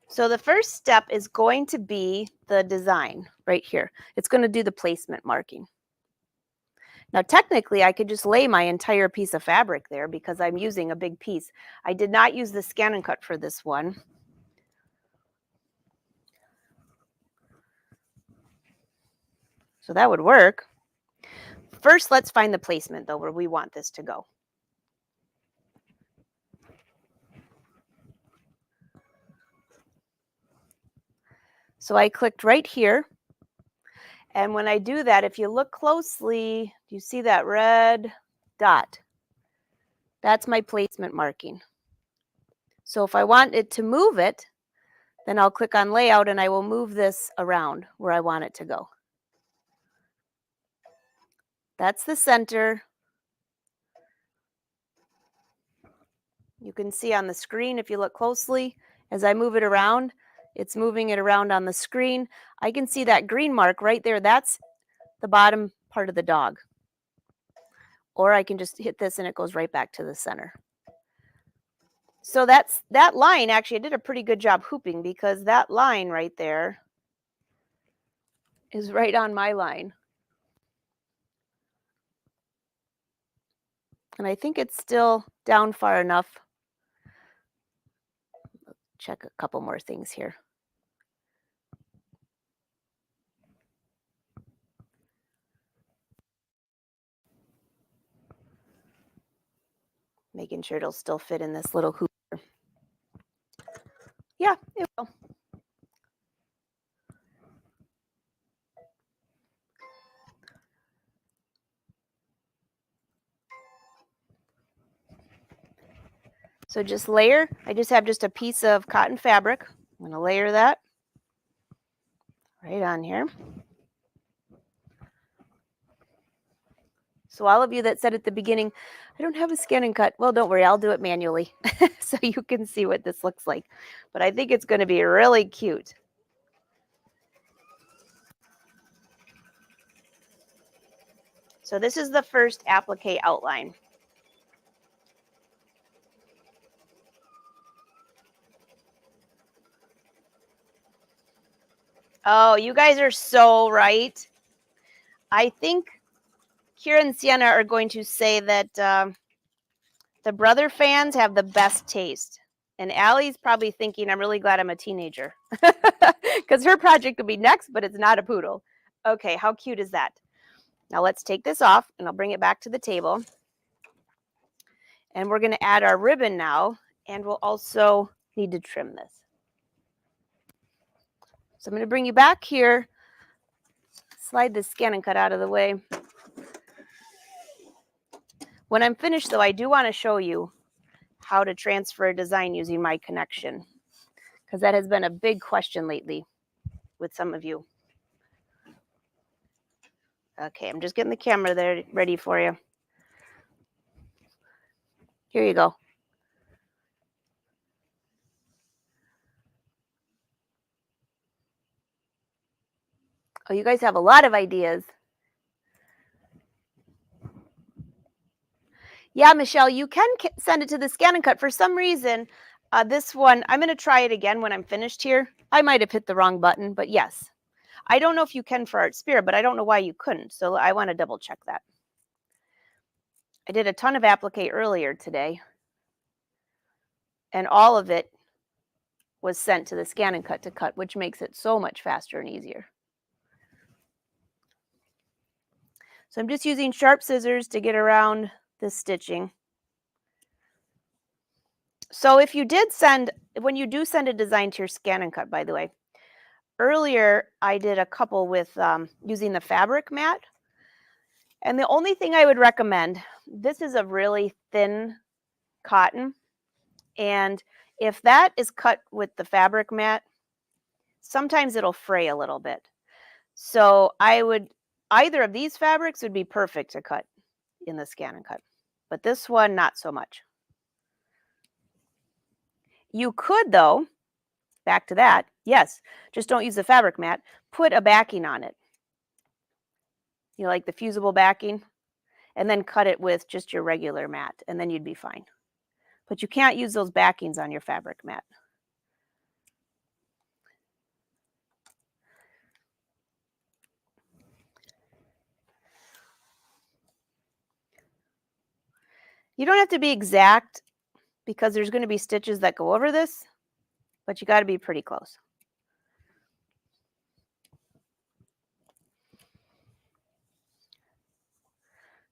S1: So the first step is going to be the design right here. It's going to do the placement marking. Now, technically, I could just lay my entire piece of fabric there because I'm using a big piece. I did not use the scan and cut for this one. So that would work. First, let's find the placement, though, where we want this to go. So I clicked right here. And when I do that, if you look closely, do you see that red dot? That's my placement marking. So if I want it to move it, then I'll click on layout and I will move this around where I want it to go. That's the center. You can see on the screen, if you look closely, as I move it around, it's moving it around on the screen. I can see that green mark right there. That's the bottom part of the dog. Or I can just hit this and it goes right back to the center. So that line. Actually, I did a pretty good job hooping because that line right there is right on my line. And I think it's still down far enough. Check a couple more things here. Making sure it'll still fit in this little hoop. Yeah, it will. So just layer. I just have just a piece of cotton fabric. I'm going to layer that right on here. So all of you that said at the beginning, I don't have a scan and cut. Well, don't worry, I'll do it manually so you can see what this looks like. But I think it's going to be really cute. So this is the first applique outline. Oh, you guys are so right. I think Kira and Sienna are going to say that the brother fans have the best taste. And Allie's probably thinking, I'm really glad I'm a teenager. Because her project will be next, but it's not a poodle. Okay, how cute is that? Now let's take this off, and I'll bring it back to the table. And we're going to add our ribbon now, and we'll also need to trim this. So I'm going to bring you back here. Slide this scan and cut out of the way. When I'm finished, though, I do want to show you how to transfer a design using my connection, because that has been a big question lately with some of you. Okay, I'm just getting the camera there ready for you. Here you go. Oh, you guys have a lot of ideas. Yeah, Michelle, you can send it to the scan and cut. For some reason, this one, I'm going to try it again when I'm finished here. I might have hit the wrong button, but yes. I don't know if you can for Artspira, but I don't know why you couldn't. So I want to double check that. I did a ton of applique earlier today, and all of it was sent to the scan and cut to cut, which makes it so much faster and easier. So I'm just using sharp scissors to get around this stitching. So if you did send, when you do send a design to your scan and cut, by the way, earlier I did a couple with using the fabric mat. And the only thing I would recommend, this is a really thin cotton. And if that is cut with the fabric mat, sometimes it'll fray a little bit. So I would, either of these fabrics would be perfect to cut in the scan and cut. But this one, not so much. You could, though, back to that, yes, just don't use the fabric mat. Put a backing on it. You know, like the fusible backing, and then cut it with just your regular mat, and then you'd be fine. But you can't use those backings on your fabric mat. You don't have to be exact because there's going to be stitches that go over this, but you got to be pretty close.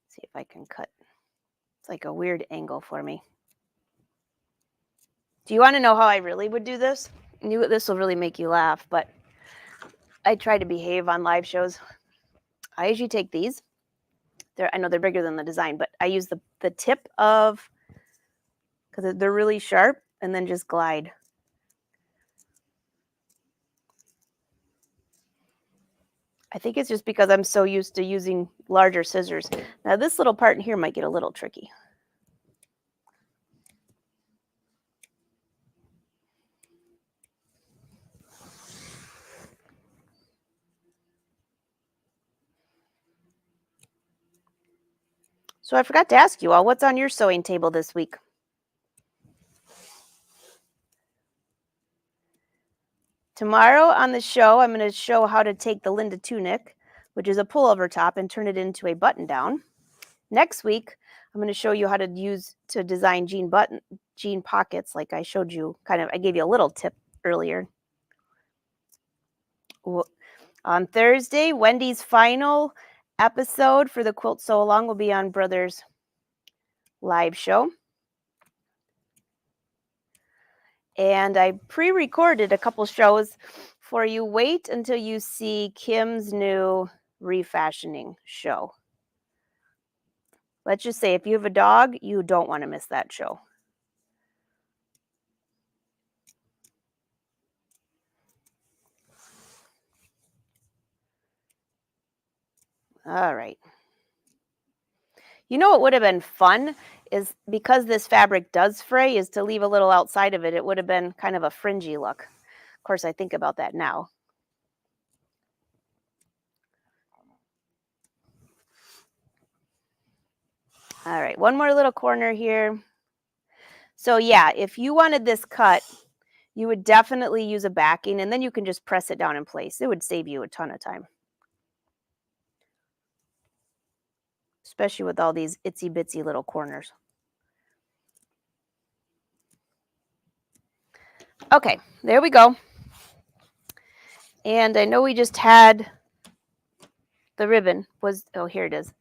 S1: Let's see if I can cut. It's like a weird angle for me. Do you want to know how I really would do this? This will really make you laugh, but I try to behave on live shows. I usually take these. I know they're bigger than the design, but I use the tip of, because they're really sharp, and then just glide. I think it's just because I'm so used to using larger scissors. Now this little part in here might get a little tricky. So I forgot to ask you all, what's on your sewing table this week? Tomorrow on the show, I'm going to show how to take the Linda tunic, which is a pullover top, and turn it into a button down. Next week, I'm going to show you how to design jean pockets, like I showed you. I gave you a little tip earlier. On Thursday, Wendy's final episode for the Quilt Sew Along will be on Brothers live show. And I pre-recorded a couple shows for you. Wait until you see Kim's new refashioning show. Let's just say if you have a dog, you don't want to miss that show. All right. You know what would have been fun is, because this fabric does fray, is to leave a little outside of it. It would have been kind of a fringy look. Of course, I think about that now. All right, one more little corner here. So yeah, if you wanted this cut, you would definitely use a backing, and then you can just press it down in place. It would save you a ton of time, especially with all these itsy bitsy little corners. Okay, there we go. And I know we just had the ribbon oh, here it is.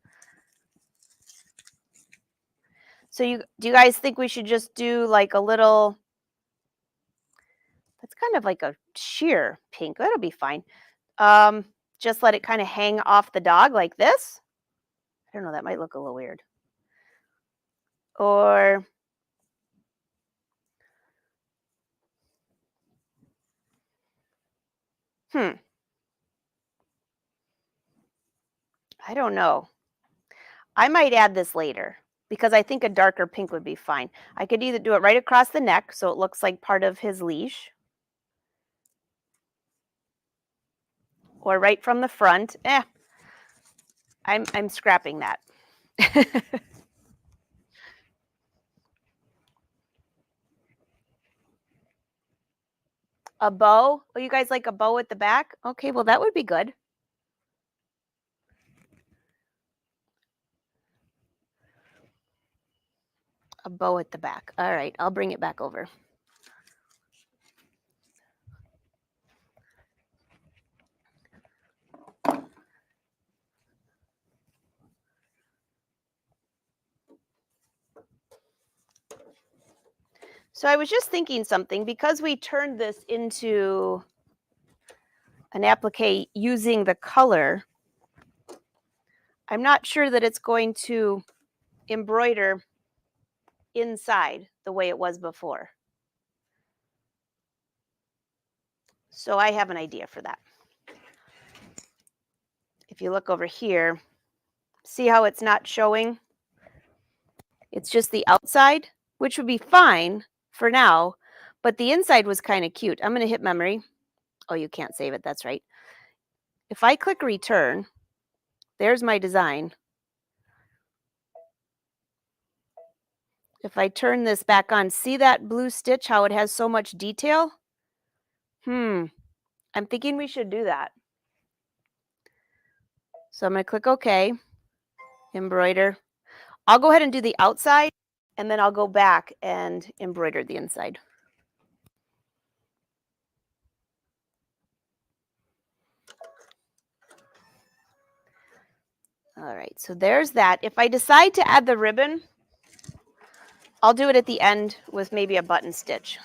S1: So do you guys think we should just do like a little, that's kind of like a sheer pink. That'll be fine. Just let it kind of hang off the dog like this. I don't know, that might look a little weird. Or I don't know. I might add this later because I think a darker pink would be fine. I could either do it right across the neck so it looks like part of his leash, or right from the front. I'm scrapping that. A bow? Oh, you guys like a bow at the back? Okay, well, that would be good. A bow at the back. All right, I'll bring it back over. So I was just thinking something, because we turned this into an applique using the color, I'm not sure that it's going to embroider inside the way it was before. So I have an idea for that. If you look over here, see how it's not showing? It's just the outside, which would be fine for now, but the inside was kind of cute. I'm going to hit memory. Oh, you can't save it. That's right. If I click return, there's my design. If I turn this back on, see that blue stitch, how it has so much detail? I'm thinking we should do that. So I'm going to click OK, embroider. I'll go ahead and do the outside, and then I'll go back and embroider the inside. All right, so there's that. If I decide to add the ribbon, I'll do it at the end with maybe a button stitch.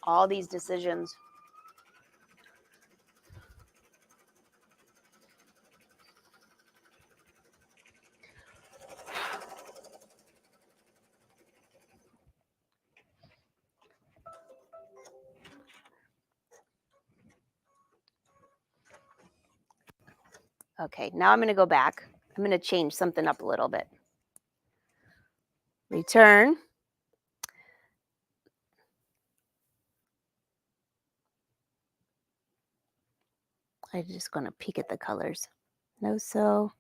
S1: All these decisions. Okay, now I'm going to go back. I'm going to change something up a little bit. Return. I'm just going to peek at the colors. No sew.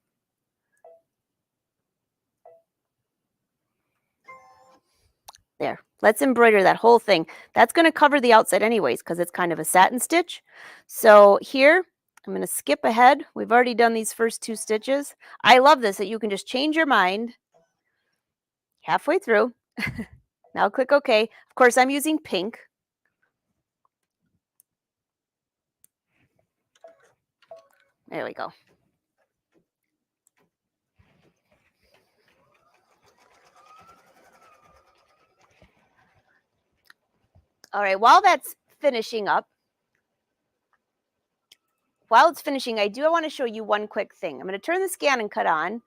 S1: There. Let's embroider that whole thing. That's going to cover the outside anyways because it's kind of a satin stitch. So here, I'm going to skip ahead. We've already done these first 2 stitches. I love this that you can just change your mind halfway through. Now click OK. Of course, I'm using pink. There we go. All right, while that's finishing up, I want to show you one quick thing. I'm going to turn the scan and cut on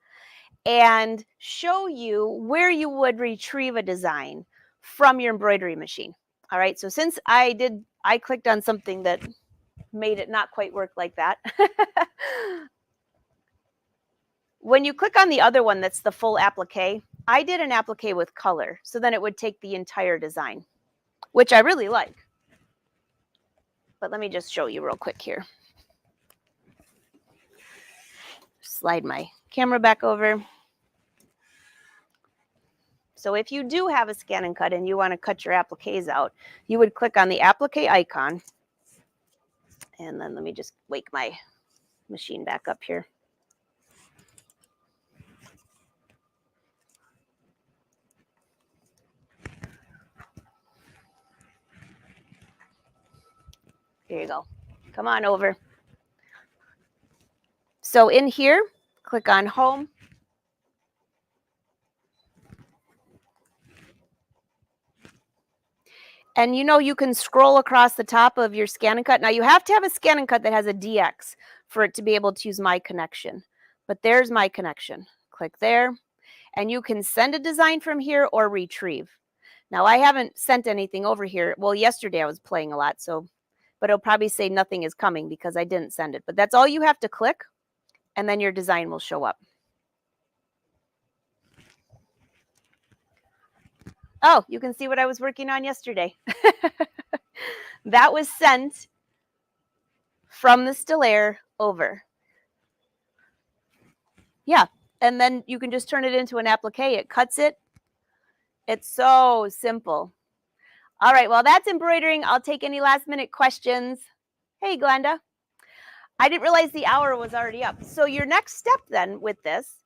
S1: and show you where you would retrieve a design from your embroidery machine. All right, so since I clicked on something that made it not quite work like that. When you click on the other one that's the full applique, I did an applique with color, so then it would take the entire design, which I really like. But let me just show you real quick here. Slide my camera back over. So if you do have a scan and cut and you want to cut your appliques out, you would click on the applique icon. And then let me just wake my machine back up here. Here you go. Come on over. So in here, click on home. And you can scroll across the top of your scan and cut. Now you have to have a scan and cut that has a DX for it to be able to use My Connection. But there's My Connection. Click there. And you can send a design from here or retrieve. Now I haven't sent anything over here. Well, yesterday I was playing a lot, but it'll probably say nothing is coming because I didn't send it. But that's all you have to click, and then your design will show up. Oh, you can see what I was working on yesterday. That was sent from the Stellaire over. Yeah, and then you can just turn it into an applique. It cuts it. It's so simple. All right, well, that's embroidering. I'll take any last-minute questions. Hey, Glenda. I didn't realize the hour was already up. So your next step then with this,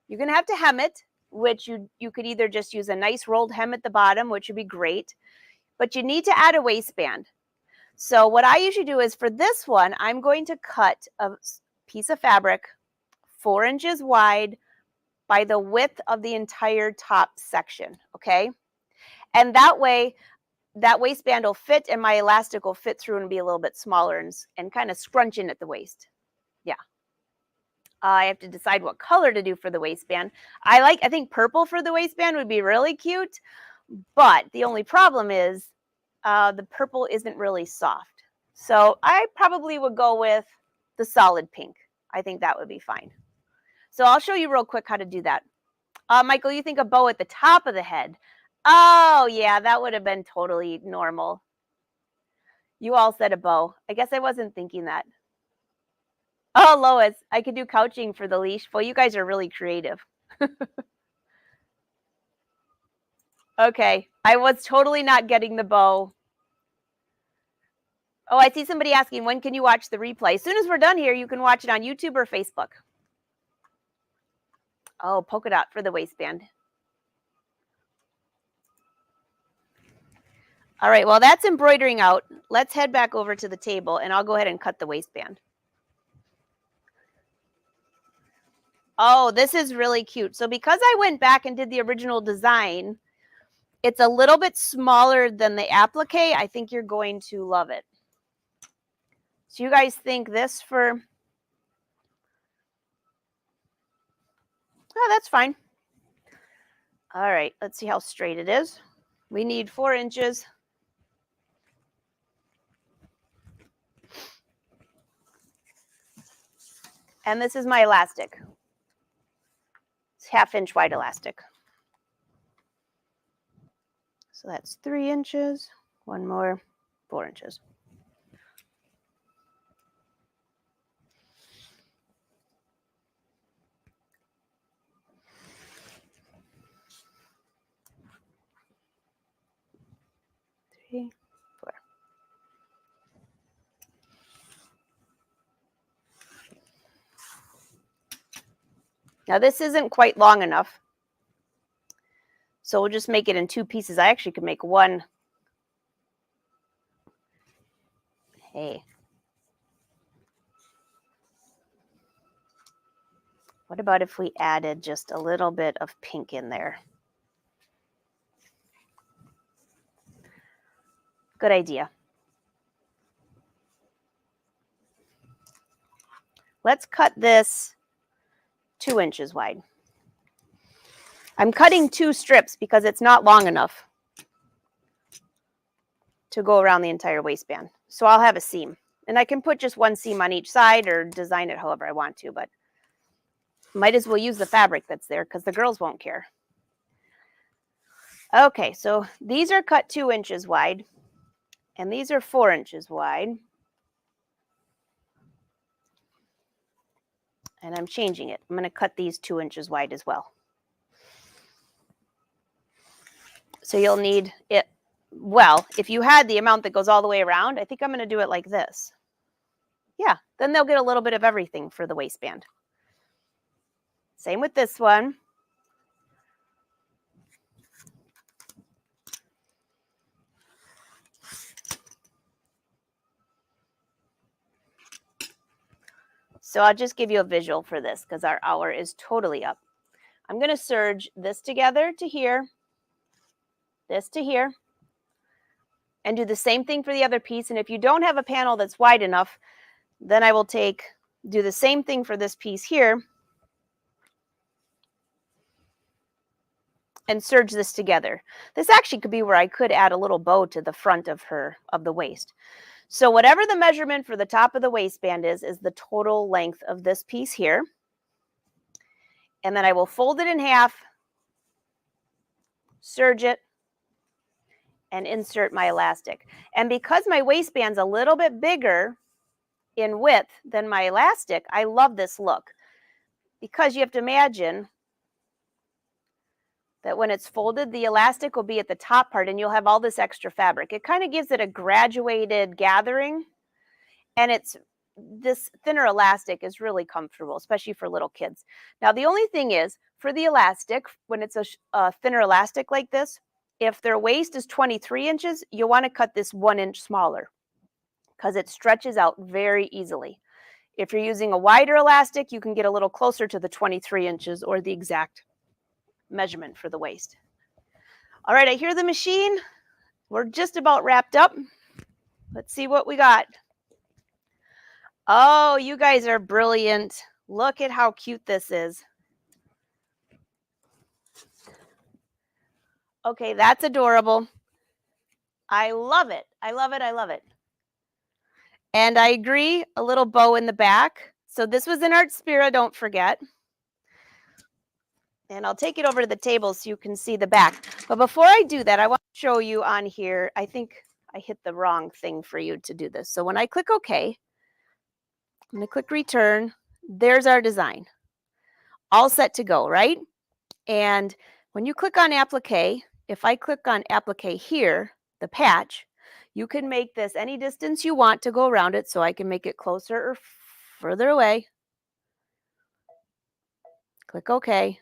S1: you're going to have to hem it, which you could either just use a nice rolled hem at the bottom, which would be great, but you need to add a waistband. So what I usually do is for this one, I'm going to cut a piece of fabric 4 inches wide by the width of the entire top section, okay? And that way, that waistband will fit and my elastic will fit through and be a little bit smaller and kind of scrunch in at the waist. Yeah. I have to decide what color to do for the waistband. I think purple for the waistband would be really cute, but the only problem is the purple isn't really soft. So I probably would go with the solid pink. I think that would be fine. So I'll show you real quick how to do that. Michael, you think a bow at the top of the head. Oh, yeah, that would have been totally normal. You all said a bow. I guess I wasn't thinking that. Oh, Lois, I could do couching for the leash. Well, you guys are really creative. Okay, I was totally not getting the bow. Oh, I see somebody asking, when can you watch the replay? As soon as we're done here, you can watch it on YouTube or Facebook. Oh, polka dot for the waistband. All right, well, that's embroidering out. Let's head back over to the table, and I'll go ahead and cut the waistband. Oh, this is really cute. So because I went back and did the original design, it's a little bit smaller than the applique. I think you're going to love it. So you guys think this for... Oh, that's fine. All right, let's see how straight it is. We need 4 inches. And this is my elastic. It's 1/2 inch wide elastic. So that's 3 inches. One more, 4 inches. Now this isn't quite long enough, so we'll just make it in 2 pieces. I actually could make one. Hey. What about if we added just a little bit of pink in there? Good idea. Let's cut this 2 inches wide. I'm cutting 2 strips because it's not long enough to go around the entire waistband. So I'll have a seam. And I can put just 1 seam on each side or design it however I want to, but might as well use the fabric that's there because the girls won't care. Okay, so these are cut 2 inches wide, and these are 4 inches wide. And I'm changing it. I'm going to cut these 2 inches wide as well. So you'll need it, well, if you had the amount that goes all the way around, I think I'm going to do it like this. Yeah, then they'll get a little bit of everything for the waistband. Same with this one. So I'll just give you a visual for this because our hour is totally up. I'm going to serge this together to here, this to here, and do the same thing for the other piece. And if you don't have a panel that's wide enough, then I will do the same thing for this piece here and serge this together. This actually could be where I could add a little bow to the front of the waist. So whatever the measurement for the top of the waistband is the total length of this piece here. And then I will fold it in half, serge it, and insert my elastic. And because my waistband's a little bit bigger in width than my elastic, I love this look. Because you have to imagine that when it's folded, the elastic will be at the top part and you'll have all this extra fabric. It kind of gives it a graduated gathering, and this thinner elastic is really comfortable, especially for little kids. Now, the only thing is, for the elastic, when it's a thinner elastic like this, if their waist is 23 inches, you'll want to cut this 1 inch smaller because it stretches out very easily. If you're using a wider elastic, you can get a little closer to the 23 inches or the exact measurement for the waist. All right, I hear the machine. We're just about wrapped up. Let's see what we got. Oh, you guys are brilliant. Look at how cute this is. Okay, that's adorable. I love it. I love it. I love it. And I agree, a little bow in the back. So this was an Artspira, don't forget. And I'll take it over to the table so you can see the back. But before I do that, I want to show you on here, I think I hit the wrong thing for you to do this. So when I click OK, I'm going to click return. There's our design. All set to go, right? And when you click on applique, if I click on applique here, the patch, you can make this any distance you want to go around it. So I can make it closer or further away. Click OK.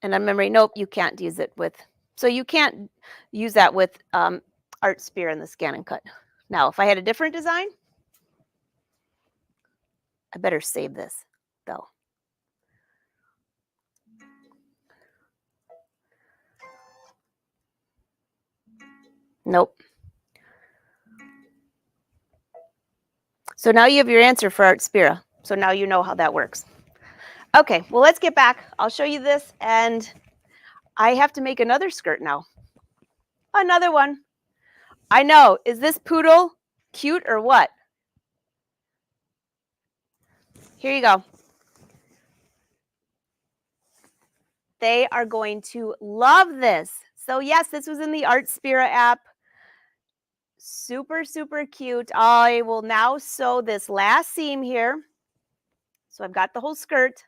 S1: And I'm remembering, nope, you can't use it with, so you can't use that with Artspira in the scan and cut. Now, if I had a different design, I better save this, though. Nope. So now you have your answer for Artspira. So now you know how that works. Okay, well, let's get back. I'll show you this, and I have to make another skirt now. Another one. I know. Is this poodle cute or what? Here you go. They are going to love this. So yes, this was in the Artspira app. Super, super cute. I will now sew this last seam here. So I've got the whole skirt.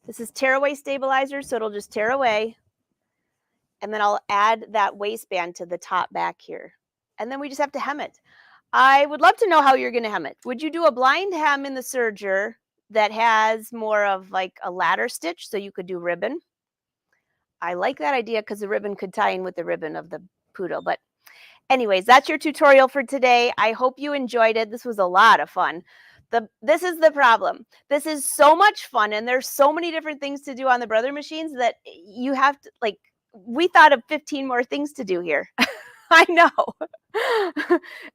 S1: This is tearaway stabilizer, so it'll just tear away. And then I'll add that waistband to the top back here. And then we just have to hem it. I would love to know how you're going to hem it. Would you do a blind hem in the serger that has more of like a ladder stitch, so you could do ribbon. I like that idea because the ribbon could tie in with the ribbon of the poodle. But anyways, that's your tutorial for today. I hope you enjoyed it. This was a lot of fun. This is the problem. This is so much fun, and there's so many different things to do on the brother machines that you have to like. We thought of 15 more things to do here. I know.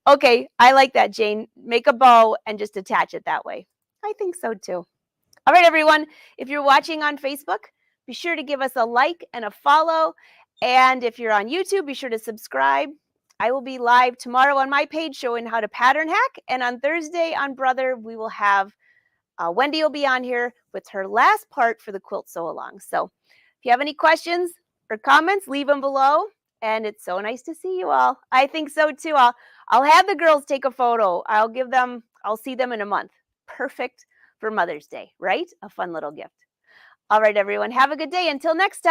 S1: Okay, I like that, Jane. Make a bow and just attach it that way. I think so too. All right, everyone. If you're watching on Facebook, be sure to give us a like and a follow. And if you're on YouTube, be sure to subscribe. I will be live tomorrow on my page showing how to pattern hack. And on Thursday on Brother, we will have Wendy will be on here with her last part for the quilt sew along. So if you have any questions or comments, leave them below. And it's so nice to see you all. I think so too. I'll have the girls take a photo. I'll see them in a month. Perfect for Mother's Day, right? A fun little gift. All right, everyone. Have a good day. Until next time.